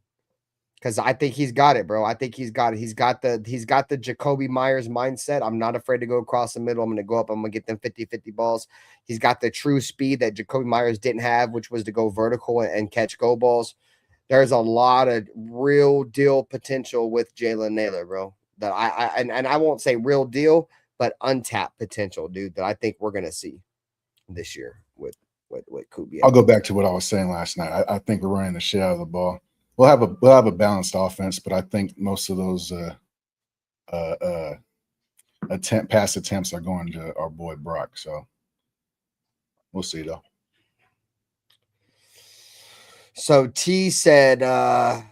Because I think he's got it, bro. I think he's got it. He's got the Jacoby Myers mindset. I'm not afraid to go across the middle. I'm going to go up. I'm going to get them 50-50 balls. He's got the true speed that Jacoby Myers didn't have, which was to go vertical and catch go balls. There's a lot of real deal potential with Jalen Nailor, bro. That I won't say real deal, but untapped potential, dude, that I think we're going to see this year with Kubiak. I'll go back to what I was saying last night. I think we're running the shit out of the ball. We'll have a balanced offense, but I think most of those pass attempts are going to our boy Brock. So we'll see though. So T said, I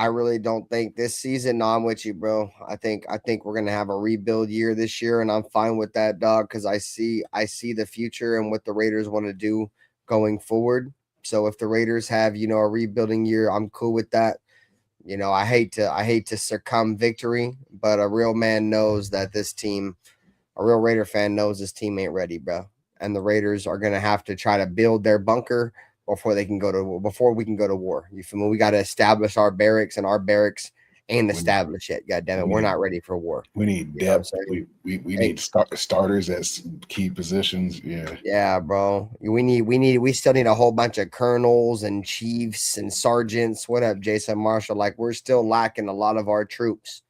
really don't think this season. No, I'm with you, bro. I think we're gonna have a rebuild year this year, and I'm fine with that, dog, because I see the future and what the Raiders want to do going forward. So if the Raiders have, a rebuilding year, I'm cool with that. I hate to succumb victory, but a real man knows that this team, a real Raider fan knows this team ain't ready, bro. And the Raiders are gonna have to try to build their bunker before we can go to war. You feel me? We got to establish our barracks, and our barracks ain't established yet. God damn it, we're not ready for war. We need depth. We need starters at key positions. Yeah, bro. We still need a whole bunch of colonels and chiefs and sergeants. What up, Jason Marshall? Like, we're still lacking a lot of our troops.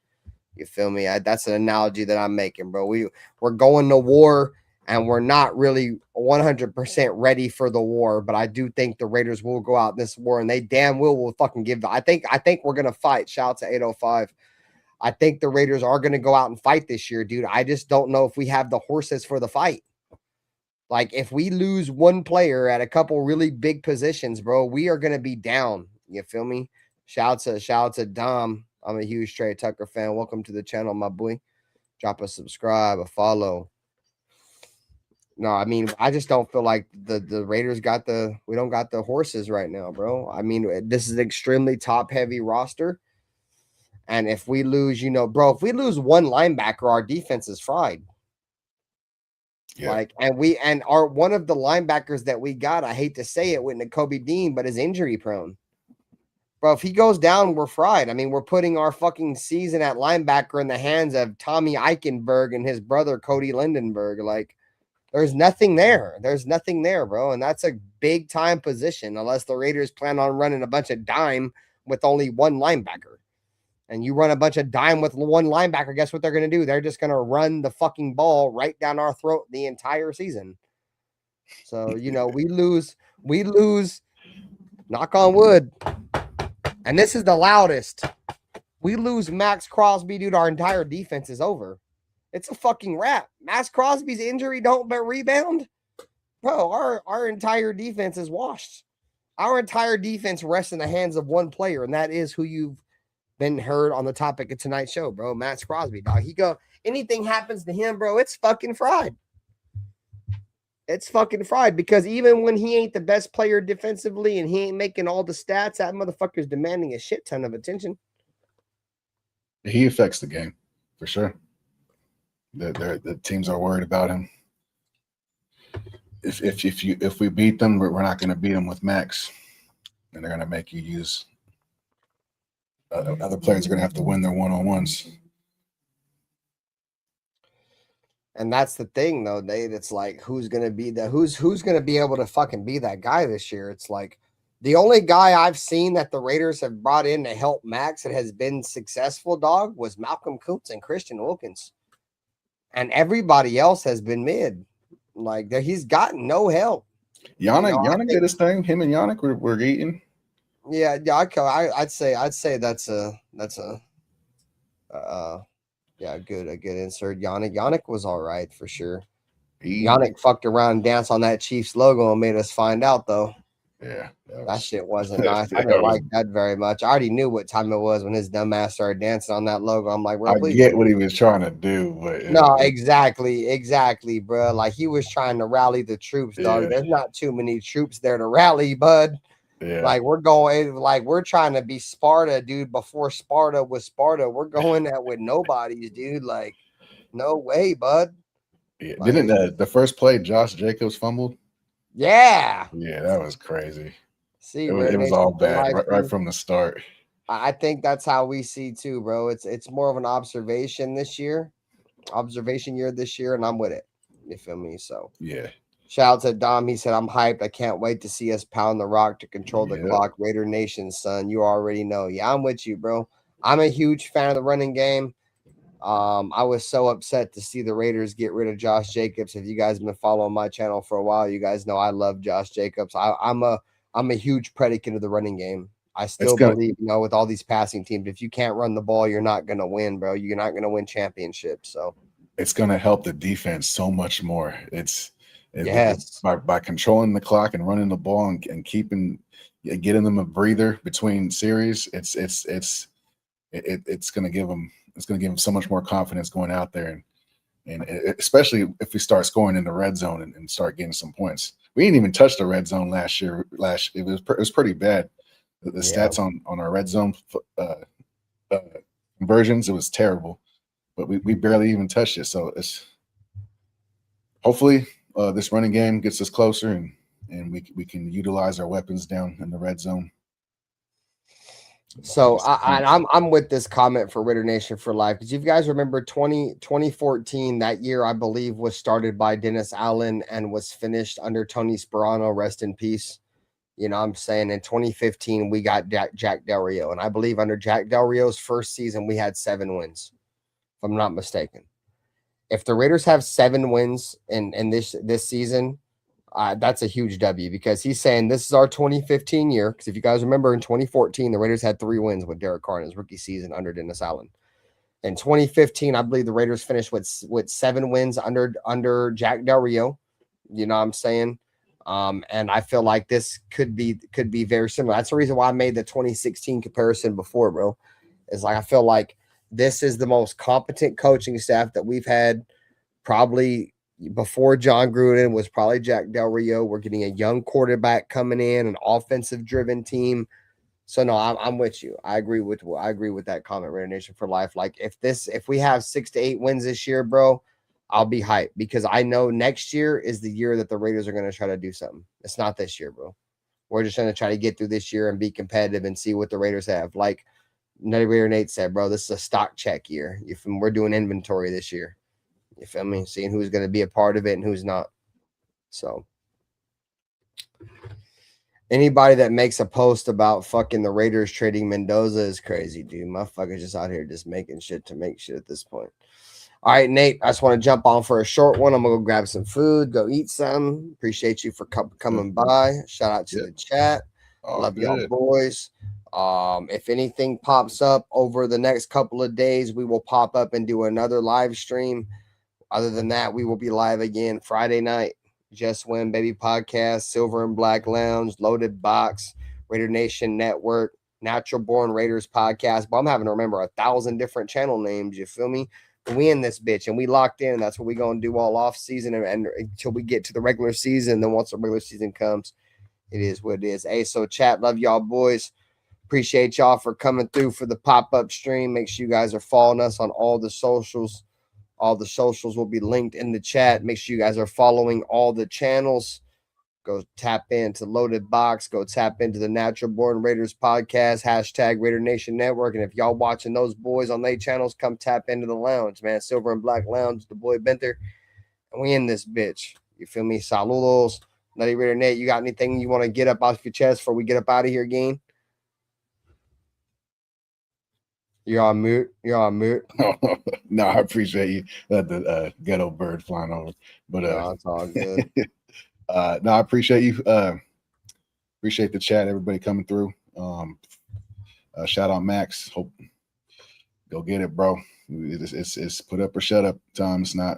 You feel me? That's an analogy that I'm making, bro. We're going to war, and we're not really 100% ready for the war, but I do think the Raiders will go out in this war, and they damn will fucking give. I think we're gonna fight. Shout out to 805. I think the Raiders are gonna go out and fight this year, dude. I just don't know if we have the horses for the fight. Like, if we lose one player at a couple really big positions, bro, we are gonna be down. You feel me? Shout out to Dom. I'm a huge Trey Tucker fan. Welcome to the channel, my boy. Drop a subscribe, a follow. No, I mean, I just don't feel like the Raiders we don't got the horses right now, bro. I mean, this is an extremely top-heavy roster. And if we lose, bro, if we lose one linebacker, our defense is fried. Yeah. Like, and one of the linebackers that we got, I hate to say it, with Nakobe Dean, but is injury prone. Bro, if he goes down, we're fried. I mean, we're putting our fucking season at linebacker in the hands of Tommy Eichenberg and his brother, Cody Lindenberg. Like, there's nothing there. There's nothing there, bro. And that's a big time position, unless the Raiders plan on running a bunch of dime with only one linebacker. And you run a bunch of dime with one linebacker, guess what they're going to do? They're just going to run the fucking ball right down our throat the entire season. So, we lose, knock on wood. And this is the loudest. We lose Maxx Crosby, dude, our entire defense is over. It's a fucking wrap. Maxx Crosby's injury don't but rebound. Bro, our entire defense is washed. Our entire defense rests in the hands of one player, and that is who you've been heard on the topic of tonight's show, bro. Maxx Crosby, dog. Anything happens to him, bro, it's fucking fried. It's fucking fried, because even when he ain't the best player defensively and he ain't making all the stats, that motherfucker's demanding a shit ton of attention. He affects the game for sure. The teams are worried about him. If we beat them, we're not going to beat them with Maxx, and they're going to make you use other players are going to have to win their one-on-ones. And that's the thing, though, Nate. It's like who's going to be who's going to be able to fucking be that guy this year? It's like the only guy I've seen that the Raiders have brought in to help Maxx that has been successful, dog, was Malcolm Kuntz and Christian Wilkins, and everybody else has been mid. Like he's gotten no help. Yannick did his thing. Him and Yannick were eating. Yeah, I'd say that's a good insert. Yannick was all right for sure. Yannick fucked around and danced on that Chiefs logo and made us find out though. Yeah, that shit wasn't nice. I didn't like that very much. I already knew what time it was when his dumb ass started dancing on that logo. I'm like, bro, I get what he was trying to do, but no, exactly, bro. Like he was trying to rally the troops, dog. Yeah. There's not too many troops there to rally, bud. Yeah. Like we're trying to be Sparta, dude. Before Sparta was Sparta, we're going at with nobodies, dude. Like, no way, bud. Yeah. Like, didn't the first play Josh Jacobs fumbled? Yeah. Yeah, that was crazy. See, it was all bad right from the start. I think that's how we see too, bro. It's more of an observation year this year, and I'm with it. You feel me? So yeah. Shout out to Dom. He said, I'm hyped. I can't wait to see us pound the rock to control the clock. Raider Nation, son. You already know. Yeah, I'm with you, bro. I'm a huge fan of the running game. I was so upset to see the Raiders get rid of Josh Jacobs. If you guys have been following my channel for a while, you guys know I love Josh Jacobs. I'm a huge predicate of the running game. I still believe, with all these passing teams, if you can't run the ball, you're not going to win, bro. You're not going to win championships. So it's going to help the defense so much more. Yes, by controlling the clock and running the ball and getting them a breather between series, it's going to give them so much more confidence going out there, and especially if we start scoring in the red zone and start getting some points. We didn't even touch the red zone last year. It was pretty bad. The stats on our red zone conversions, it was terrible, but we barely even touched it. So it's hopefully. This running game gets us closer, and we can utilize our weapons down in the red zone. So I'm with this comment for Raider Nation for life, because if you guys remember 2014, that year I believe was started by Dennis Allen and was finished under Tony Sperano, rest in peace. You know what I'm saying? In 2015 we got Jack Del Rio, and I believe under Jack Del Rio's first season we had 7 wins, if I'm not mistaken. If the Raiders have 7 wins in this season, that's a huge W, because he's saying this is our 2015 year. Because if you guys remember, in 2014, the Raiders had 3 wins with Derek Carr in his rookie season under Dennis Allen. In 2015, I believe the Raiders finished with 7 wins under Jack Del Rio. You know what I'm saying? And I feel like this could be very similar. That's the reason why I made the 2016 comparison before, bro. It's like I feel like this is the most competent coaching staff that we've had, probably before John Gruden was probably Jack Del Rio. We're getting a young quarterback coming in, an offensive driven team. So no, I'm with you. I agree with that comment, Raider Nation for life. Like if we have 6 to 8 wins this year, bro, I'll be hyped, because I know next year is the year that the Raiders are going to try to do something. It's not this year, bro. We're just going to try to get through this year and be competitive and see what the Raiders have. Like Nutty Raider Nate said, bro, this is a stock check year. We're doing inventory this year. You feel me? Seeing who's going to be a part of it and who's not. So anybody that makes a post about fucking the Raiders trading Mendoza is crazy, dude. Motherfuckers just out here just making shit to make shit at this point. All right, Nate, I just want to jump on for a short one. I'm going to go grab some food, go eat some. Appreciate you for coming by. Shout out to the chat. Love y'all boys. If anything pops up over the next couple of days, we will pop up and do another live stream. Other than that, we will be live again Friday night. Just Win Baby Podcast, Silver and Black Lounge, Loaded Box, Raider Nation Network, Natural Born Raiders Podcast. But I'm having to remember 1,000 different channel names. You feel me? We in this bitch and we locked in. That's what we gonna do all off season and until we get to the regular season. Then once the regular season comes, it is what it is. Hey, so chat, love y'all boys. Appreciate y'all for coming through for the pop-up stream. Make sure you guys are following us on all the socials. All the socials will be linked in the chat. Make sure you guys are following all the channels. Go tap into Loaded Box. Go tap into the Natural Born Raiders podcast, hashtag Raider Nation Network. And if y'all watching those boys on their channels, come tap into the lounge, man. Silver and Black Lounge, the boy Benter. And we in this bitch. You feel me? Saludos. Nutty Raider Nate, you got anything you want to get up off your chest before we get up out of here again? You're on mute. You're on mute. No, I appreciate you. The ghetto bird flying over. But no, it's all good. No, I appreciate you. Appreciate the chat, everybody coming through. Shout out Max. Hope go get it, bro. It's put up or shut up time. It's not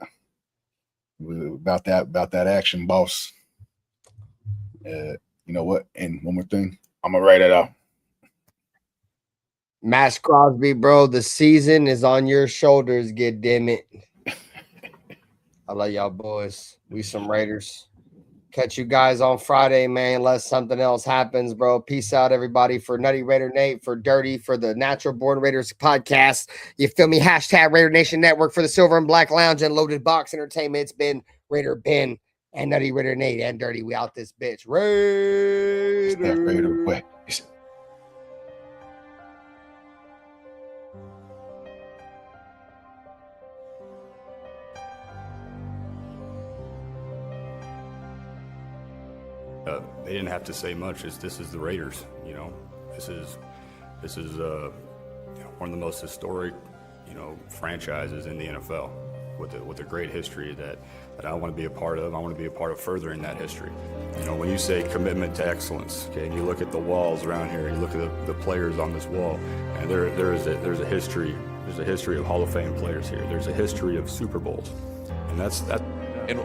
about that action, boss. You know what? And one more thing, I'm gonna write it out. Maxx Crosby, bro, the season is on your shoulders, get damn it. I love y'all boys. We some Raiders. Catch you guys on Friday, man, unless something else happens, bro. Peace out, everybody. For Nutty Raider Nate, for Dirty, for the Natural Born Raiders podcast. You feel me? Hashtag Raider Nation Network, for the Silver and Black Lounge and Loaded Box Entertainment. It's been Raider Ben and Nutty Raider Nate and Dirty. We out this bitch. Raider way. They didn't have to say much. This is the Raiders, you know. This is one of the most historic, franchises in the NFL with a great history that I want to be a part of. I want to be a part of furthering that history. You know, when you say commitment to excellence, okay, and you look at the walls around here, and you look at the players on this wall, and there's a history. There's a history of Hall of Fame players here. There's a history of Super Bowls, and that's that. And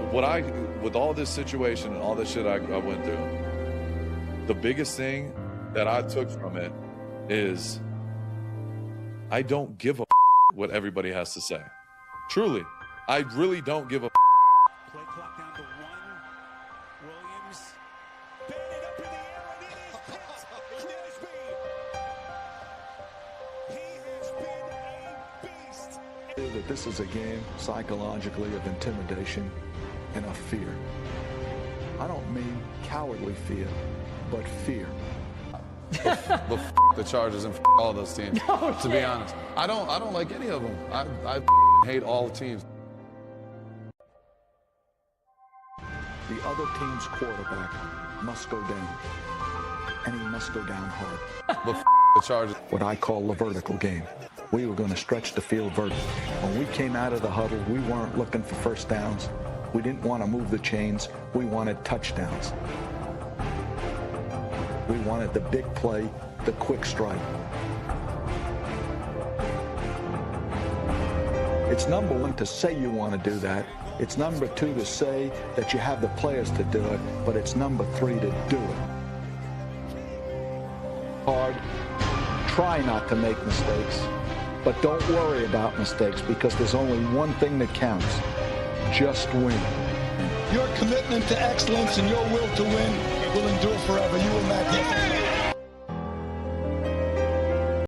with all this situation and all this shit I went through, the biggest thing that I took from it is I don't give a what everybody has to say. Truly, I really don't give a. Play clock down to 1. Williams. Banded up in the air, and it is picked. Crosby. He has been a beast. That this is a game psychologically of intimidation and of fear. I don't mean cowardly fear, but fear. The Chargers and all those teams. To be honest, I don't like any of them. I hate all teams. The other team's quarterback must go down, and he must go down hard. The Chargers. What I call the vertical game. We were going to stretch the field vertical. When we came out of the huddle, we weren't looking for first downs. We didn't want to move the chains. We wanted touchdowns. We wanted the big play, the quick strike. It's number one to say you want to do that. It's number two to say that you have the players to do it, but it's number three to do it. Hard. Try not to make mistakes, but don't worry about mistakes because there's only one thing that counts. Just win. Your commitment to excellence and your will to win will endure forever. You and Matt